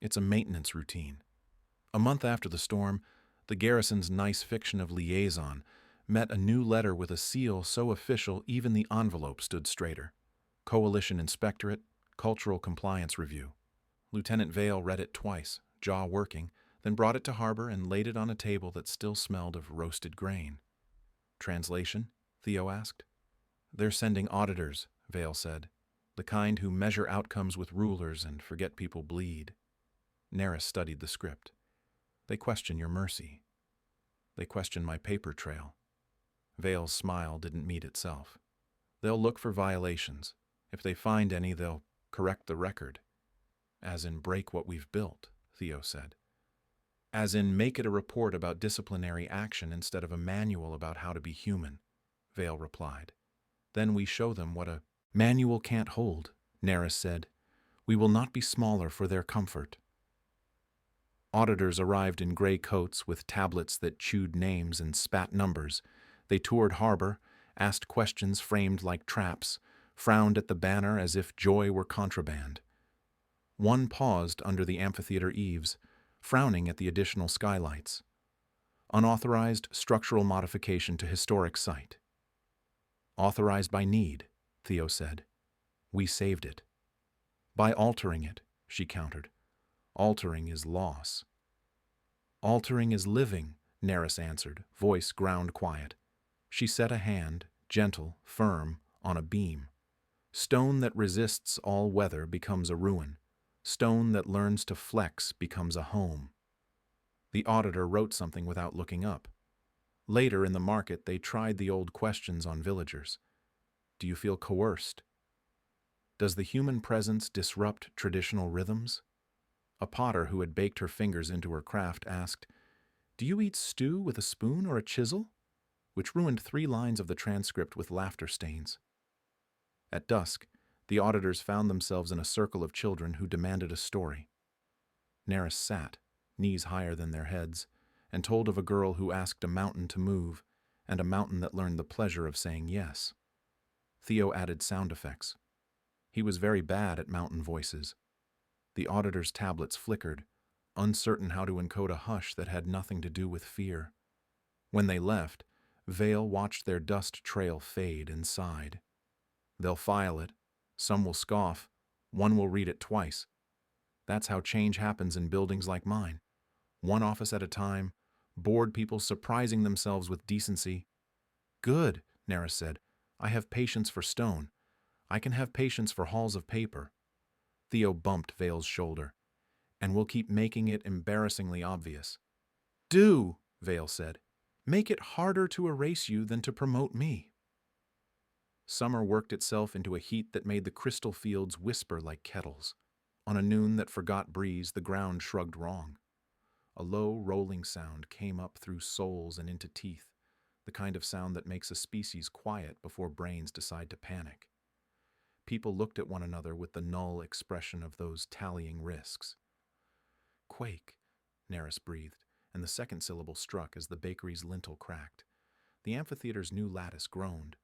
It's a maintenance routine. A month after the storm, the garrison's nice fiction of liaison met a new letter with a seal so official even the envelope stood straighter. Coalition Inspectorate, Cultural Compliance Review. Lieutenant Vale read it twice, jaw working, then brought it to harbor and laid it on a table that still smelled of roasted grain. Translation? Theo asked. They're sending auditors, Vale said, the kind who measure outcomes with rulers and forget people bleed. Neris studied the script. They question your mercy. They question my paper trail. Vale's smile didn't meet itself. They'll look for violations. If they find any, they'll correct the record. As in break what we've built, Theo said. As in make it a report about disciplinary action instead of a manual about how to be human, Vale replied. Then we show them what a manual can't hold, Neris said. We will not be smaller for their comfort. Auditors arrived in gray coats with tablets that chewed names and spat numbers. They toured harbor, asked questions framed like traps, frowned at the banner as if joy were contraband. One paused under the amphitheater eaves, frowning at the additional skylights. Unauthorized structural modification to historic site. Authorized by need, Theo said. We saved it. By altering it, she countered. Altering is loss. Altering is living, Neris answered, voice ground quiet. She set a hand, gentle, firm, on a beam. Stone that resists all weather becomes a ruin. Stone that learns to flex becomes a home. The auditor wrote something without looking up. Later in the market, they tried the old questions on villagers. Do you feel coerced? Does the human presence disrupt traditional rhythms? A potter who had baked her fingers into her craft asked, Do you eat stew with a spoon or a chisel? Which ruined 3 lines of the transcript with laughter stains. At dusk, the auditors found themselves in a circle of children who demanded a story. Neris sat, knees higher than their heads, and told of a girl who asked a mountain to move, and a mountain that learned the pleasure of saying yes. Theo added sound effects. He was very bad at mountain voices. The auditor's tablets flickered, uncertain how to encode a hush that had nothing to do with fear. When they left, Vale watched their dust trail fade and sighed. They'll file it. Some will scoff. One will read it twice. That's how change happens in buildings like mine. One office at a time, bored people surprising themselves with decency. Good, Neris said. I have patience for stone. I can have patience for halls of paper. Theo bumped Vale's shoulder. And we'll keep making it embarrassingly obvious. Do, Vale said. Make it harder to erase you than to promote me. Summer worked itself into a heat that made the crystal fields whisper like kettles. On a noon that forgot breeze, the ground shrugged wrong. A low, rolling sound came up through soles and into teeth, the kind of sound that makes a species quiet before brains decide to panic. People looked at one another with the null expression of those tallying risks. Quake, Neris breathed, and the second syllable struck as the bakery's lintel cracked. The amphitheater's new lattice groaned,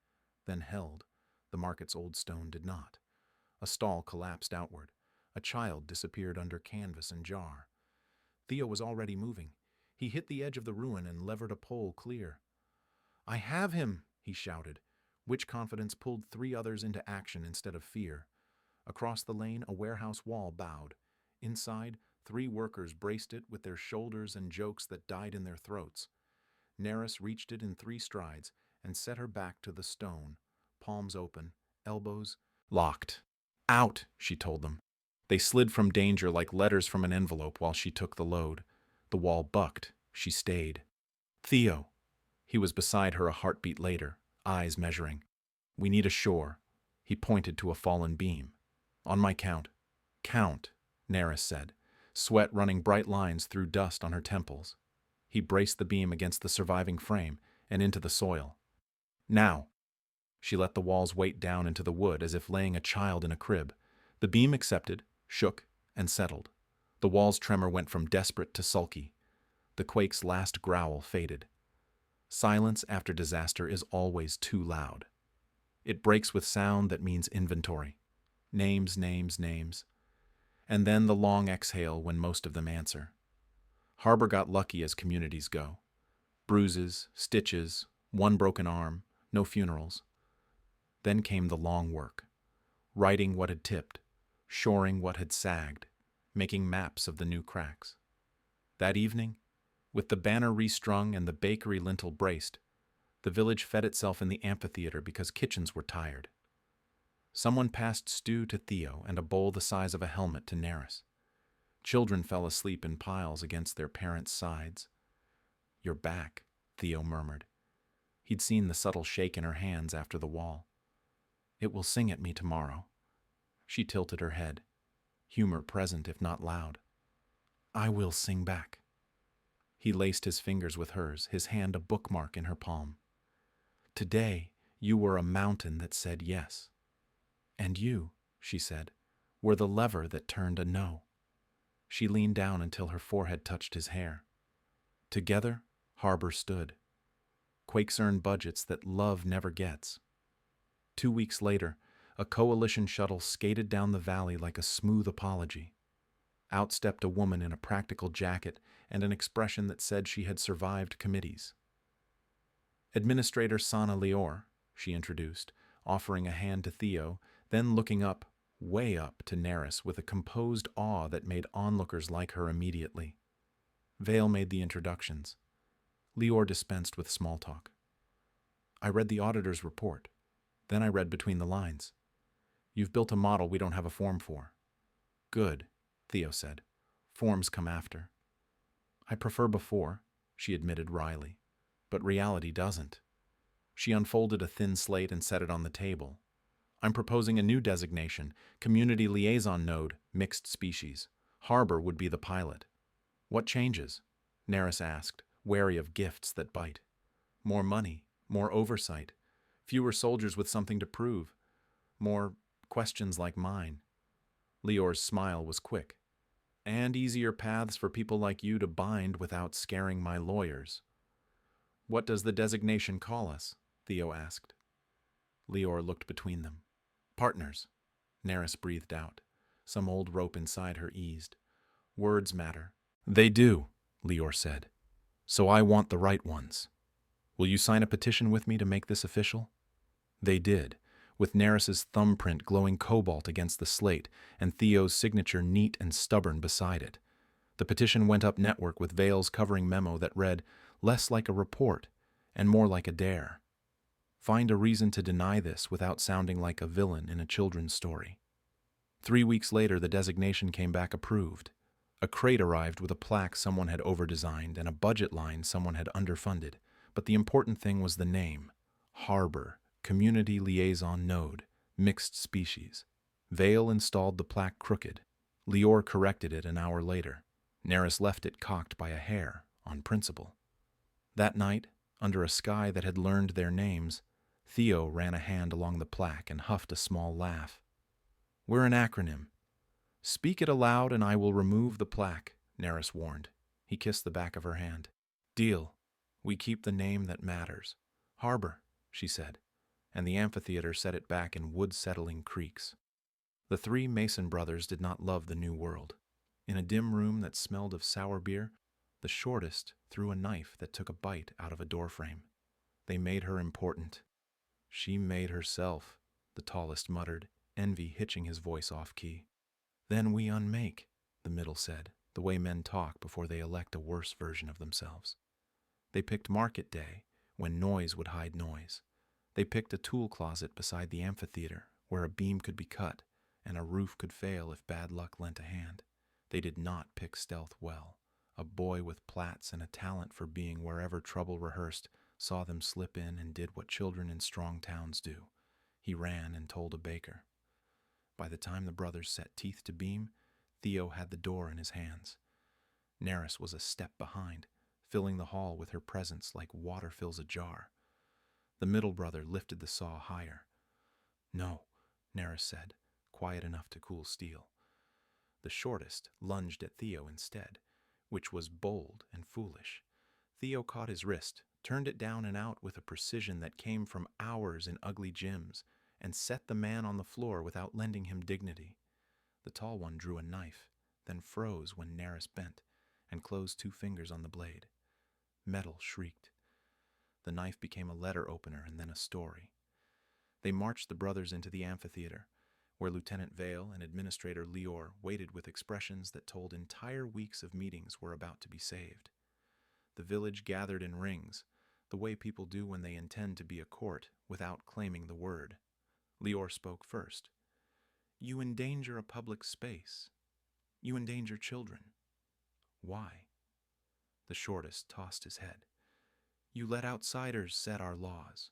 then held. The market's old stone did not. A stall collapsed outward. A child disappeared under canvas and jar. Theo was already moving. He hit the edge of the ruin and levered a pole clear. I have him, he shouted. Witch confidence pulled 3 others into action instead of fear. Across the lane, a warehouse wall bowed. Inside, 3 workers braced it with their shoulders and jokes that died in their throats. Neris reached it in 3 strides and set her back to the stone, palms open, elbows locked. Out, she told them. They slid from danger like letters from an envelope while she took the load. The wall bucked. She stayed. Theo. He was beside her a heartbeat later, eyes measuring. We need a shore. He pointed to a fallen beam. On my count. Count, Neris said, sweat running bright lines through dust on her temples. He braced the beam against the surviving frame and into the soil. Now. She let the walls weight down into the wood as if laying a child in a crib. The beam accepted, shook, and settled. The wall's tremor went from desperate to sulky. The quake's last growl faded. Silence after disaster is always too loud. It breaks with sound that means inventory. Names, names, names. And then the long exhale when most of them answer. Harbor got lucky as communities go. Bruises, stitches, 1 broken arm, no funerals. Then came the long work. Righting what had tipped, shoring what had sagged, making maps of the new cracks. That evening, with the banner restrung and the bakery lintel braced, the village fed itself in the amphitheater because kitchens were tired. Someone passed stew to Theo and a bowl the size of a helmet to Neris. Children fell asleep in piles against their parents' sides. You're back, Theo murmured. He'd seen the subtle shake in her hands after the wall. It will sing at me tomorrow. She tilted her head, humor present if not loud. I will sing back. He laced his fingers with hers, his hand a bookmark in her palm. Today, you were a mountain that said yes. And you, she said, were the lever that turned a no. She leaned down until her forehead touched his hair. Together, Harbor stood. Quakes earn budgets that love never gets. 2 weeks later, a coalition shuttle skated down the valley like a smooth apology. Out stepped a woman in a practical jacket and an expression that said she had survived committees. Administrator Sana Lior, she introduced, offering a hand to Theo, then looking up, way up, to Neris with a composed awe that made onlookers like her immediately. Vale made the introductions. Lior dispensed with small talk. I read the auditor's report. Then I read between the lines. You've built a model we don't have a form for. Good, Theo said. Forms come after. I prefer before, she admitted wryly. But reality doesn't. She unfolded a thin slate and set it on the table. I'm proposing a new designation, Community Liaison Node, Mixed Species. Harbor would be the pilot. What changes? Neris asked, wary of gifts that bite. More money, more oversight, fewer soldiers with something to prove, more questions like mine. Lior's smile was quick. And easier paths for people like you to bind without scaring my lawyers. What does the designation call us? Theo asked. Lior looked between them. Partners, Neris breathed out. Some old rope inside her eased. Words matter. They do, Lior said. So I want the right ones. Will you sign a petition with me to make this official? They did, with Neris's thumbprint glowing cobalt against the slate and Theo's signature neat and stubborn beside it. The petition went up network with Vale's covering memo that read, less like a report and more like a dare. Find a reason to deny this without sounding like a villain in a children's story. 3 weeks later, the designation came back approved. A crate arrived with a plaque someone had overdesigned and a budget line someone had underfunded. But the important thing was the name. Harbor, Community Liaison Node, Mixed Species. Vale installed the plaque crooked. Lior corrected it an hour later. Neris left it cocked by a hair, on principle. That night, under a sky that had learned their names, Theo ran a hand along the plaque and huffed a small laugh. We're an acronym. Speak it aloud and I will remove the plaque, Neris warned. He kissed the back of her hand. Deal. We keep the name that matters. Harbor, she said, and the amphitheater set it back in wood-settling creaks. The three Mason brothers did not love the new world. In a dim room that smelled of sour beer, the shortest threw a knife that took a bite out of a doorframe. They made her important. She made herself, the tallest muttered, envy hitching his voice off-key. Then we unmake, the middle said, the way men talk before they elect a worse version of themselves. They picked market day, when noise would hide noise. They picked a tool closet beside the amphitheater, where a beam could be cut, and a roof could fail if bad luck lent a hand. They did not pick stealth well. A boy with plats and a talent for being wherever trouble rehearsed saw them slip in and did what children in strong towns do. He ran and told a baker. By the time the brothers set teeth to beam, Theo had the door in his hands. Neris was a step behind, filling the hall with her presence like water fills a jar. The middle brother lifted the saw higher. No, Neris said, quiet enough to cool steel. The shortest lunged at Theo instead, which was bold and foolish. Theo caught his wrist, turned it down and out with a precision that came from hours in ugly gyms, and set the man on the floor without lending him dignity. The tall one drew a knife, then froze when Neris bent, and closed 2 fingers on the blade. Metal shrieked. The knife became a letter opener and then a story. They marched the brothers into the amphitheater, where Lieutenant Vale and Administrator Lior waited with expressions that told entire weeks of meetings were about to be saved. The village gathered in rings, the way people do when they intend to be a court without claiming the word. Lior spoke first. You endanger a public space. You endanger children. Why? The shortest tossed his head. You let outsiders set our laws.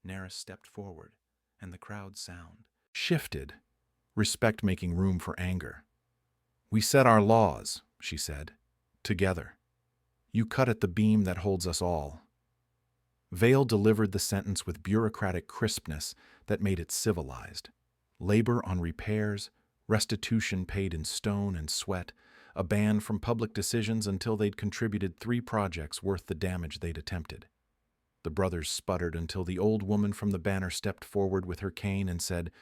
Neris stepped forward, and the crowd sound shifted, respect making room for anger. We set our laws, she said, together. You cut at the beam that holds us all. Vale delivered the sentence with bureaucratic crispness that made it civilized. Labor on repairs, restitution paid in stone and sweat, a ban from public decisions until they'd contributed 3 projects worth the damage they'd attempted. The brothers sputtered until the old woman from the banner stepped forward with her cane and said,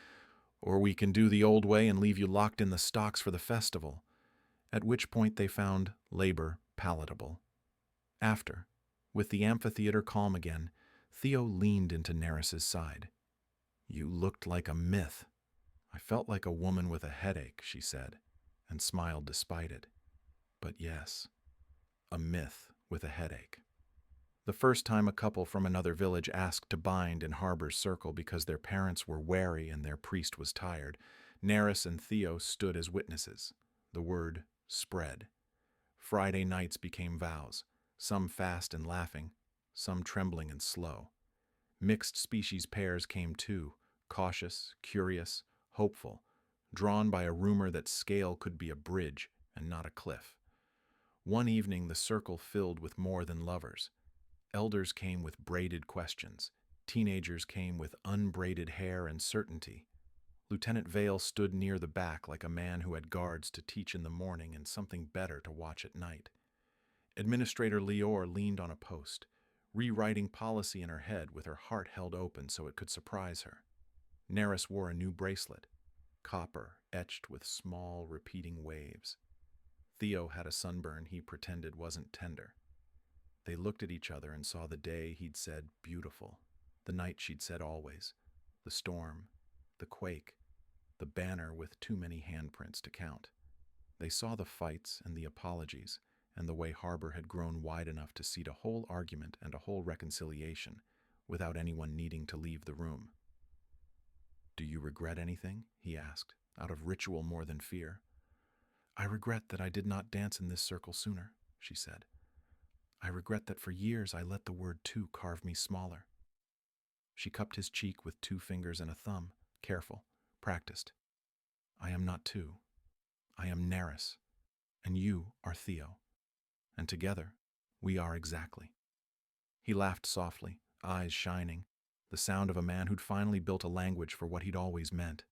"Or we can do the old way and leave you locked in the stocks for the festival," at which point they found labor palatable. After, with the amphitheater calm again, Theo leaned into Neris's side. "You looked like a myth." "I felt like a woman with a headache," she said, and smiled despite it. "But yes, a myth with a headache." The first time a couple from another village asked to bind in Harbor's circle because their parents were wary and their priest was tired, Neris and Theo stood as witnesses. The word spread. Friday nights became vows, some fast and laughing, some trembling and slow. Mixed species pairs came too, cautious, curious, hopeful, drawn by a rumor that scale could be a bridge and not a cliff. One evening the circle filled with more than lovers. Elders came with braided questions. Teenagers came with unbraided hair and certainty. Lieutenant Vale stood near the back like a man who had guards to teach in the morning and something better to watch at night. Administrator Leor leaned on a post, rewriting policy in her head with her heart held open so it could surprise her. Neris wore a new bracelet, copper etched with small, repeating waves. Theo had a sunburn he pretended wasn't tender. They looked at each other and saw the day he'd said beautiful, the night she'd said always, the storm, the quake, the banner with too many handprints to count. They saw the fights and the apologies, and the way Harbor had grown wide enough to seat a whole argument and a whole reconciliation without anyone needing to leave the room. "Do you regret anything?" he asked, out of ritual more than fear. "I regret that I did not dance in this circle sooner," she said. "I regret that for years I let the word two carve me smaller." She cupped his cheek with 2 fingers and a thumb, careful, practiced. "I am not two. I am Neris, and you are Theo. And together, we are exactly." He laughed softly, eyes shining, the sound of a man who'd finally built a language for what he'd always meant.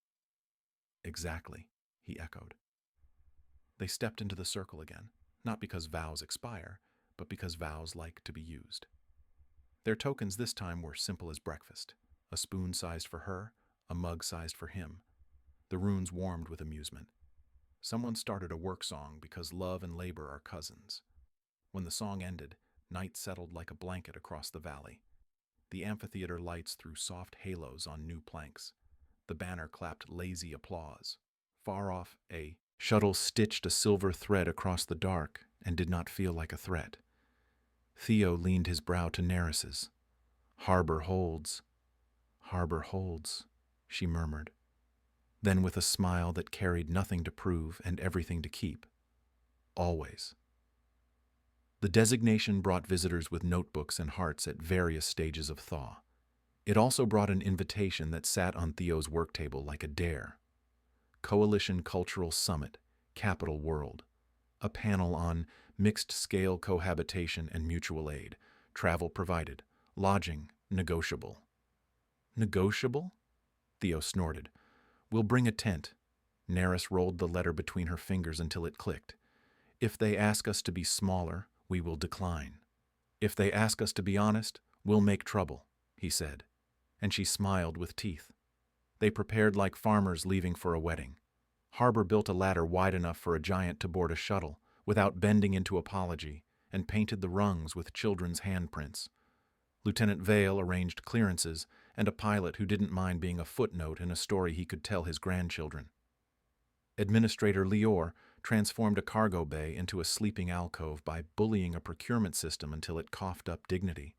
"Exactly," he echoed. They stepped into the circle again, not because vows expire, but because vows like to be used. Their tokens this time were simple as breakfast, a spoon sized for her, a mug sized for him. The runes warmed with amusement. Someone started a work song because love and labor are cousins. When the song ended, night settled like a blanket across the valley. The amphitheater lights threw soft halos on new planks. The banner clapped lazy applause. Far off, a shuttle stitched a silver thread across the dark and did not feel like a threat. Theo leaned his brow to Neris's. Harbor holds, she murmured. Then with a smile that carried nothing to prove and everything to keep. Always. The designation brought visitors with notebooks and hearts at various stages of thaw. It also brought an invitation that sat on Theo's work table like a dare. Coalition Cultural Summit, Capital World. A panel on mixed-scale cohabitation and mutual aid, travel provided, lodging negotiable. "Negotiable?" Theo snorted. "We'll bring a tent." Neris rolled the letter between her fingers until it clicked. "If they ask us to be smaller, we will decline. If they ask us to be honest, we'll make trouble," he said. And she smiled with teeth. They prepared like farmers leaving for a wedding. Harbor built a ladder wide enough for a giant to board a shuttle, without bending into apology, and painted the rungs with children's handprints. Lieutenant Vale arranged clearances, and a pilot who didn't mind being a footnote in a story he could tell his grandchildren. Administrator Leor transformed a cargo bay into a sleeping alcove by bullying a procurement system until it coughed up dignity.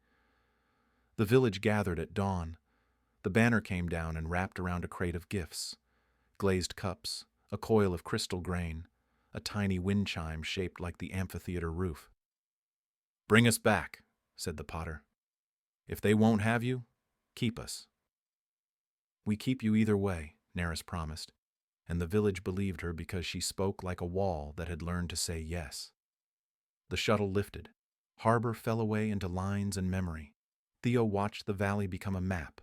The village gathered at dawn. The banner came down and wrapped around a crate of gifts. Glazed cups, a coil of crystal grain, a tiny wind chime shaped like the amphitheater roof. "Bring us back," said the potter. "If they won't have you, keep us." "We keep you either way," Neris promised, and the village believed her because she spoke like a wall that had learned to say yes. The shuttle lifted. Harbor fell away into lines and memory. Theo watched the valley become a map,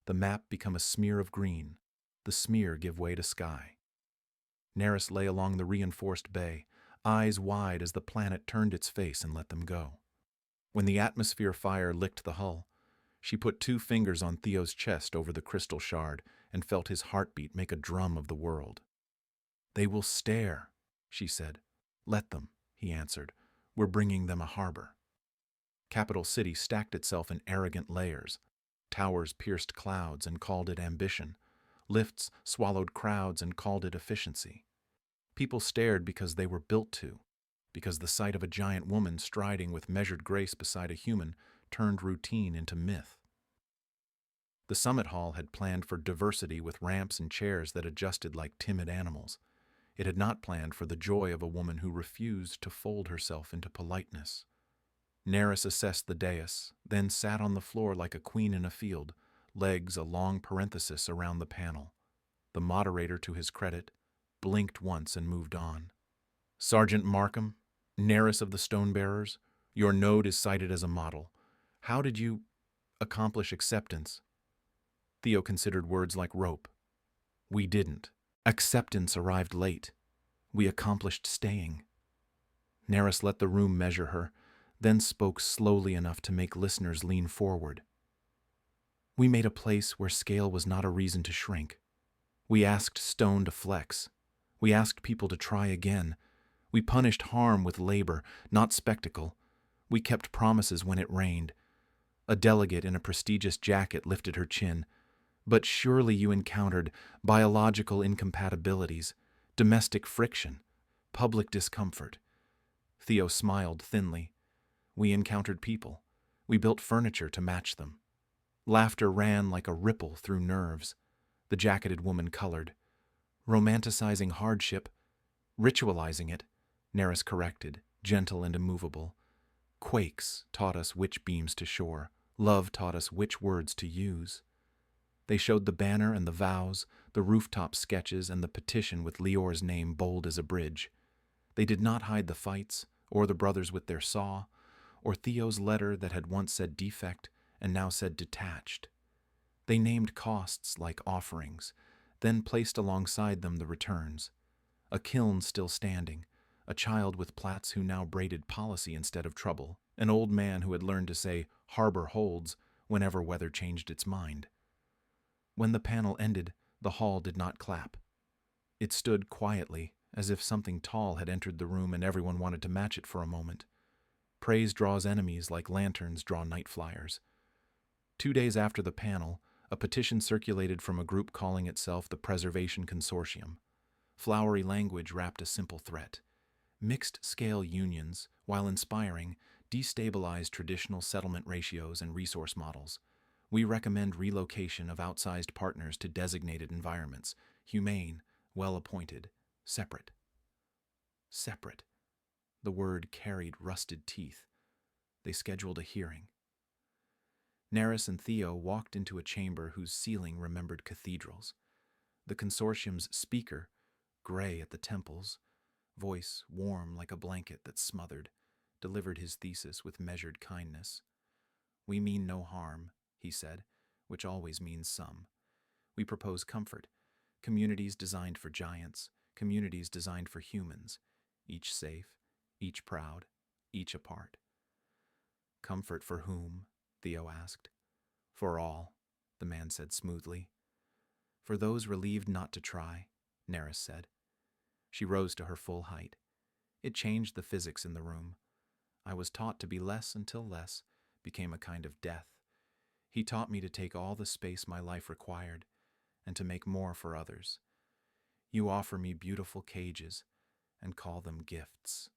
the map become a smear of green, the smear give way to sky. Neris lay along the reinforced bay, eyes wide as the planet turned its face and let them go. When the atmosphere fire licked the hull, she put 2 fingers on Theo's chest over the crystal shard and felt his heartbeat make a drum of the world. "They will stare," she said. "Let them," he answered. "We're bringing them a harbor." Capital City stacked itself in arrogant layers. Towers pierced clouds and called it ambition. Lifts swallowed crowds and called it efficiency. People stared because they were built to, because the sight of a giant woman striding with measured grace beside a human turned routine into myth. The summit hall had planned for diversity with ramps and chairs that adjusted like timid animals. It had not planned for the joy of a woman who refused to fold herself into politeness. Neris assessed the dais, then sat on the floor like a queen in a field, legs a long parenthesis around the panel. The moderator, to his credit, blinked once and moved on. "Sergeant Markham, Neris of the Stonebearers, your node is cited as a model. How did you accomplish acceptance?" Theo considered words like rope. "We didn't. Acceptance arrived late. We accomplished staying." Neris let the room measure her, then spoke slowly enough to make listeners lean forward. "We made a place where scale was not a reason to shrink. We asked stone to flex. We asked people to try again. We punished harm with labor, not spectacle. We kept promises when it rained." A delegate in a prestigious jacket lifted her chin. "But surely you encountered biological incompatibilities, domestic friction, public discomfort." Theo smiled thinly. "We encountered people. We built furniture to match them." Laughter ran like a ripple through nerves. The jacketed woman colored. "Romanticizing hardship, ritualizing it," Neris corrected, gentle and immovable. "Quakes taught us which beams to shore. Love taught us which words to use." They showed the banner and the vows, the rooftop sketches and the petition with Lior's name bold as a bridge. They did not hide the fights, or the brothers with their saw, or Theo's letter that had once said defect and now said detached. They named costs like offerings, then placed alongside them the returns. A kiln still standing, a child with plaits who now braided policy instead of trouble, an old man who had learned to say "harbor holds" whenever weather changed its mind. When the panel ended, the hall did not clap. It stood quietly, as if something tall had entered the room and everyone wanted to match it for a moment. Praise draws enemies like lanterns draw night flyers. 2 days after the panel, a petition circulated from a group calling itself the Preservation Consortium. Flowery language wrapped a simple threat. Mixed-scale unions, while inspiring, destabilize traditional settlement ratios and resource models. We recommend relocation of outsized partners to designated environments, humane, well-appointed, separate. Separate. The word carried rusted teeth. They scheduled a hearing. Neris and Theo walked into a chamber whose ceiling remembered cathedrals. The consortium's speaker, gray at the temples, voice warm like a blanket that smothered, delivered his thesis with measured kindness. "We mean no harm," he said, "which always means some. We propose comfort, communities designed for giants, communities designed for humans, each safe, each proud, each apart." "Comfort for whom?" Theo asked. "For all," the man said smoothly. "For those relieved not to try," Neris said. She rose to her full height. It changed the physics in the room. "I was taught to be less until less became a kind of death. He taught me to take all the space my life required and to make more for others. You offer me beautiful cages and call them gifts."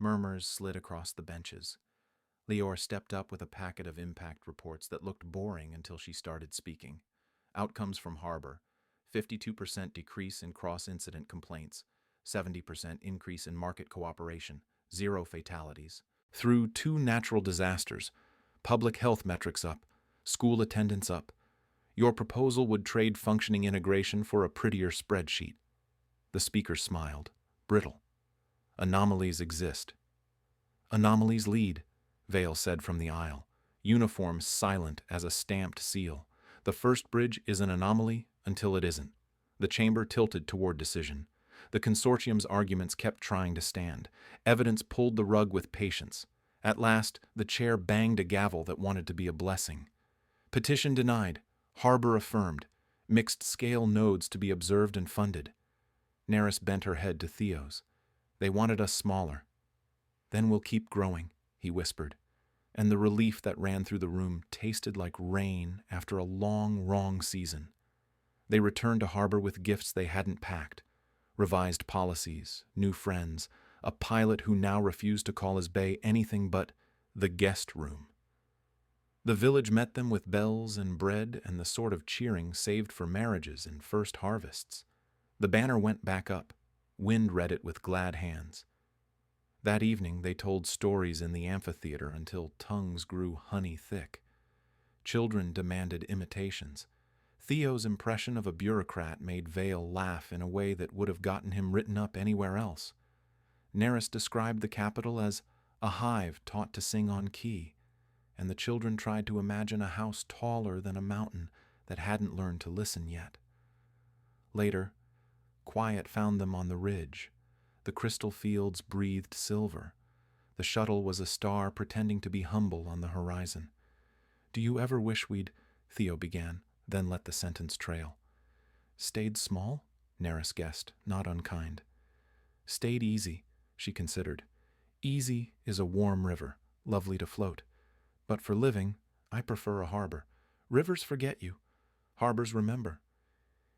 Murmurs slid across the benches. Lior stepped up with a packet of impact reports that looked boring until she started speaking. Outcomes from Harbor: 52% decrease in cross-incident complaints, 70% increase in market cooperation, 0 fatalities. Through 2 natural disasters, public health metrics up, school attendance up. Your proposal would trade functioning integration for a prettier spreadsheet. The speaker smiled, brittle. "Anomalies exist." "Anomalies lead," Vale said from the aisle, uniform silent as a stamped seal. "The first bridge is an anomaly until it isn't." The chamber tilted toward decision. The consortium's arguments kept trying to stand. Evidence pulled the rug with patience. At last, the chair banged a gavel that wanted to be a blessing. Petition denied. Harbor affirmed. Mixed scale nodes to be observed and funded. Neris bent her head to Theo's. They wanted us smaller. Then we'll keep growing, he whispered, and the relief that ran through the room tasted like rain after a long, wrong season. They returned to Harbor with gifts they hadn't packed. Revised policies, new friends, a pilot who now refused to call his bay anything but the guest room. The village met them with bells and bread and the sort of cheering saved for marriages and first harvests. The banner went back up. Wind read it with glad hands. That evening they told stories in the amphitheater until tongues grew honey thick. Children demanded imitations. Theo's impression of a bureaucrat made Vale laugh in a way that would have gotten him written up anywhere else. Neris described the capital as a hive taught to sing on key, and the children tried to imagine a house taller than a mountain that hadn't learned to listen yet. Later, quiet found them on the ridge. The crystal fields breathed silver. The shuttle was a star pretending to be humble on the horizon. "Do you ever wish we'd," Theo began, then let the sentence trail. "Stayed small?" Neris guessed, not unkind. "Stayed easy," she considered. "Easy is a warm river, lovely to float. But for living, I prefer a harbor. Rivers forget you. Harbors remember."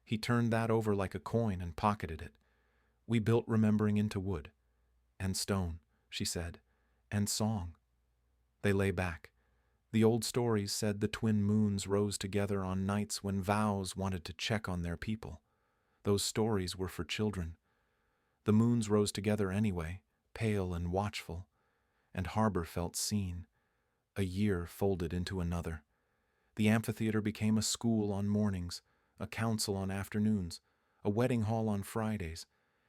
He turned that over like a coin and pocketed it. "We built remembering into wood. And stone," she said. "And song." They lay back. The old stories said the twin moons rose together on nights when vows wanted to check on their people. Those stories were for children. The moons rose together anyway, pale and watchful, and Harbor felt seen. A year folded into another. The amphitheater became a school on mornings, a council on afternoons, a wedding hall on Fridays,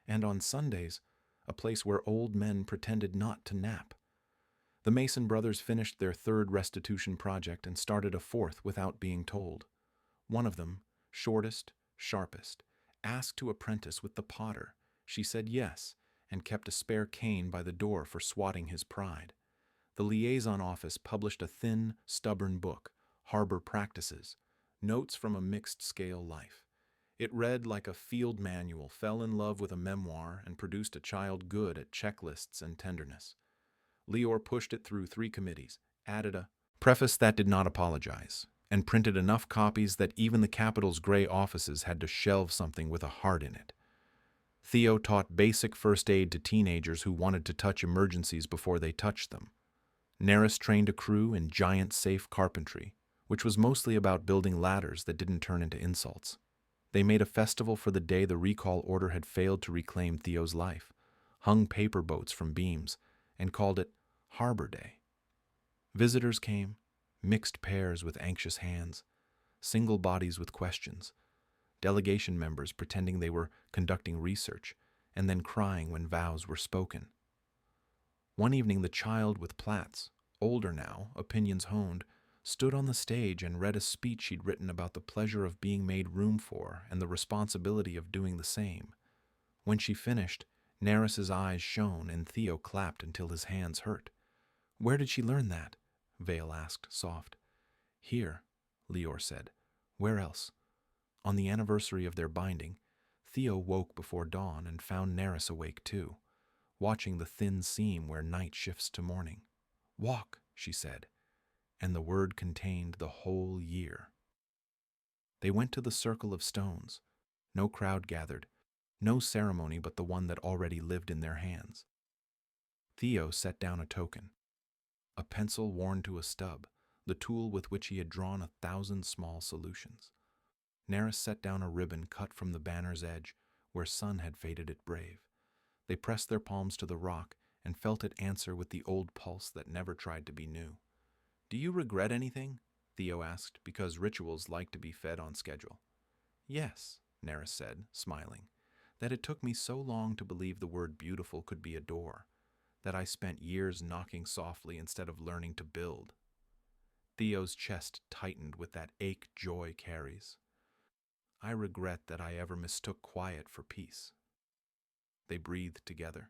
and on Sundays, a place where old men pretended not to nap. The Mason brothers finished their third restitution project and started a fourth without being told. One of them, shortest, sharpest, asked to apprentice with the potter. She said yes, and kept a spare cane by the door for swatting his pride. The liaison office published a thin, stubborn book, Harbor Practices, Notes from a Mixed-Scale Life. It read like a field manual, fell in love with a memoir, and produced a child good at checklists and tenderness. Leor pushed it through 3 committees, added a preface that did not apologize, and printed enough copies that even the capital's gray offices had to shelve something with a heart in it. Theo taught basic first aid to teenagers who wanted to touch emergencies before they touched them. Neris trained a crew in giant safe carpentry, which was mostly about building ladders that didn't turn into insults. They made a festival for the day the recall order had failed to reclaim Theo's life, hung paper boats from beams, and called it Harbor Day. Visitors came, mixed pairs with anxious hands, single bodies with questions, delegation members pretending they were conducting research, and then crying when vows were spoken. One evening the child with plaits, older now, opinions honed, stood on the stage and read a speech she'd written about the pleasure of being made room for and the responsibility of doing the same. When she finished, Neris's eyes shone and Theo clapped until his hands hurt. "Where did she learn that?" Vale asked, soft. "Here," Leor said. "Where else?" On the anniversary of their binding, Theo woke before dawn and found Neris awake too, watching the thin seam where night shifts to morning. "Walk," she said, and the word contained the whole year. They went to the circle of stones. No crowd gathered, no ceremony but the one that already lived in their hands. Theo set down a token, a pencil worn to a stub, the tool with which he had drawn 1,000 small solutions. Neris set down a ribbon cut from the banner's edge, where sun had faded it brave. They pressed their palms to the rock and felt it answer with the old pulse that never tried to be new. "Do you regret anything?" Theo asked, because rituals like to be fed on schedule. "Yes," Neris said, smiling, "that it took me so long to believe the word beautiful could be a door, that I spent years knocking softly instead of learning to build." Theo's chest tightened with that ache joy carries. "I regret that I ever mistook quiet for peace." They breathed together.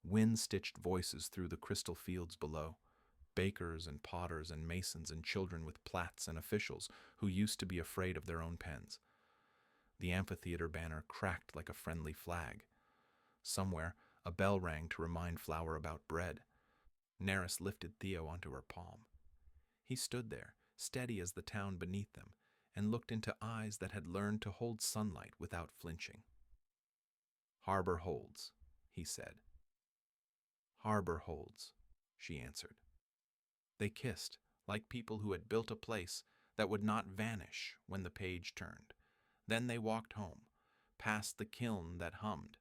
Wind stitched voices through the crystal fields below. Bakers and potters and masons and children with plats and officials who used to be afraid of their own pens. The amphitheater banner cracked like a friendly flag. Somewhere, a bell rang to remind Flower about bread. Neris lifted Theo onto her palm. He stood there, steady as the town beneath them, and looked into eyes that had learned to hold sunlight without flinching. "Harbor holds," he said. "Harbor holds," she answered. They kissed, like people who had built a place that would not vanish when the page turned. Then they walked home, past the kiln that hummed,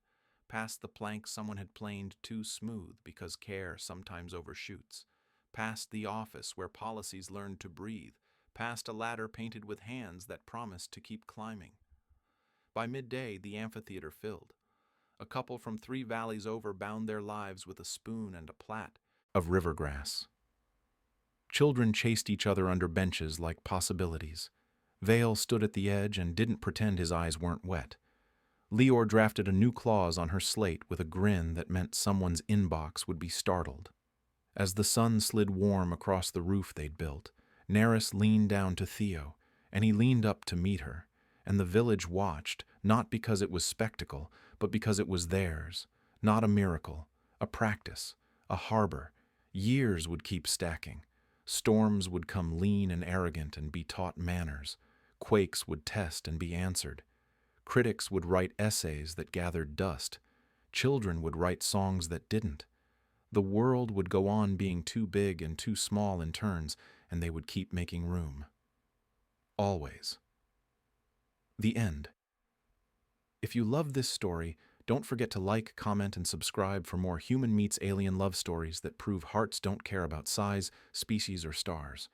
past the plank someone had planed too smooth because care sometimes overshoots, past the office where policies learned to breathe, past a ladder painted with hands that promised to keep climbing. By midday, the amphitheater filled. A couple from 3 valleys over bound their lives with a spoon and a plait of river grass. Children chased each other under benches like possibilities. Vale stood at the edge and didn't pretend his eyes weren't wet. Leor drafted a new clause on her slate with a grin that meant someone's inbox would be startled. As the sun slid warm across the roof they'd built, Neris leaned down to Theo, and he leaned up to meet her, and the village watched, not because it was spectacle, but because it was theirs, not a miracle, a practice, a harbor. Years would keep stacking. Storms would come lean and arrogant and be taught manners. Quakes would test and be answered. Critics would write essays that gathered dust. Children would write songs that didn't. The world would go on being too big and too small in turns, and they would keep making room. Always. The end. If you loved this story, don't forget to like, comment, and subscribe for more human meets alien love stories that prove hearts don't care about size, species, or stars.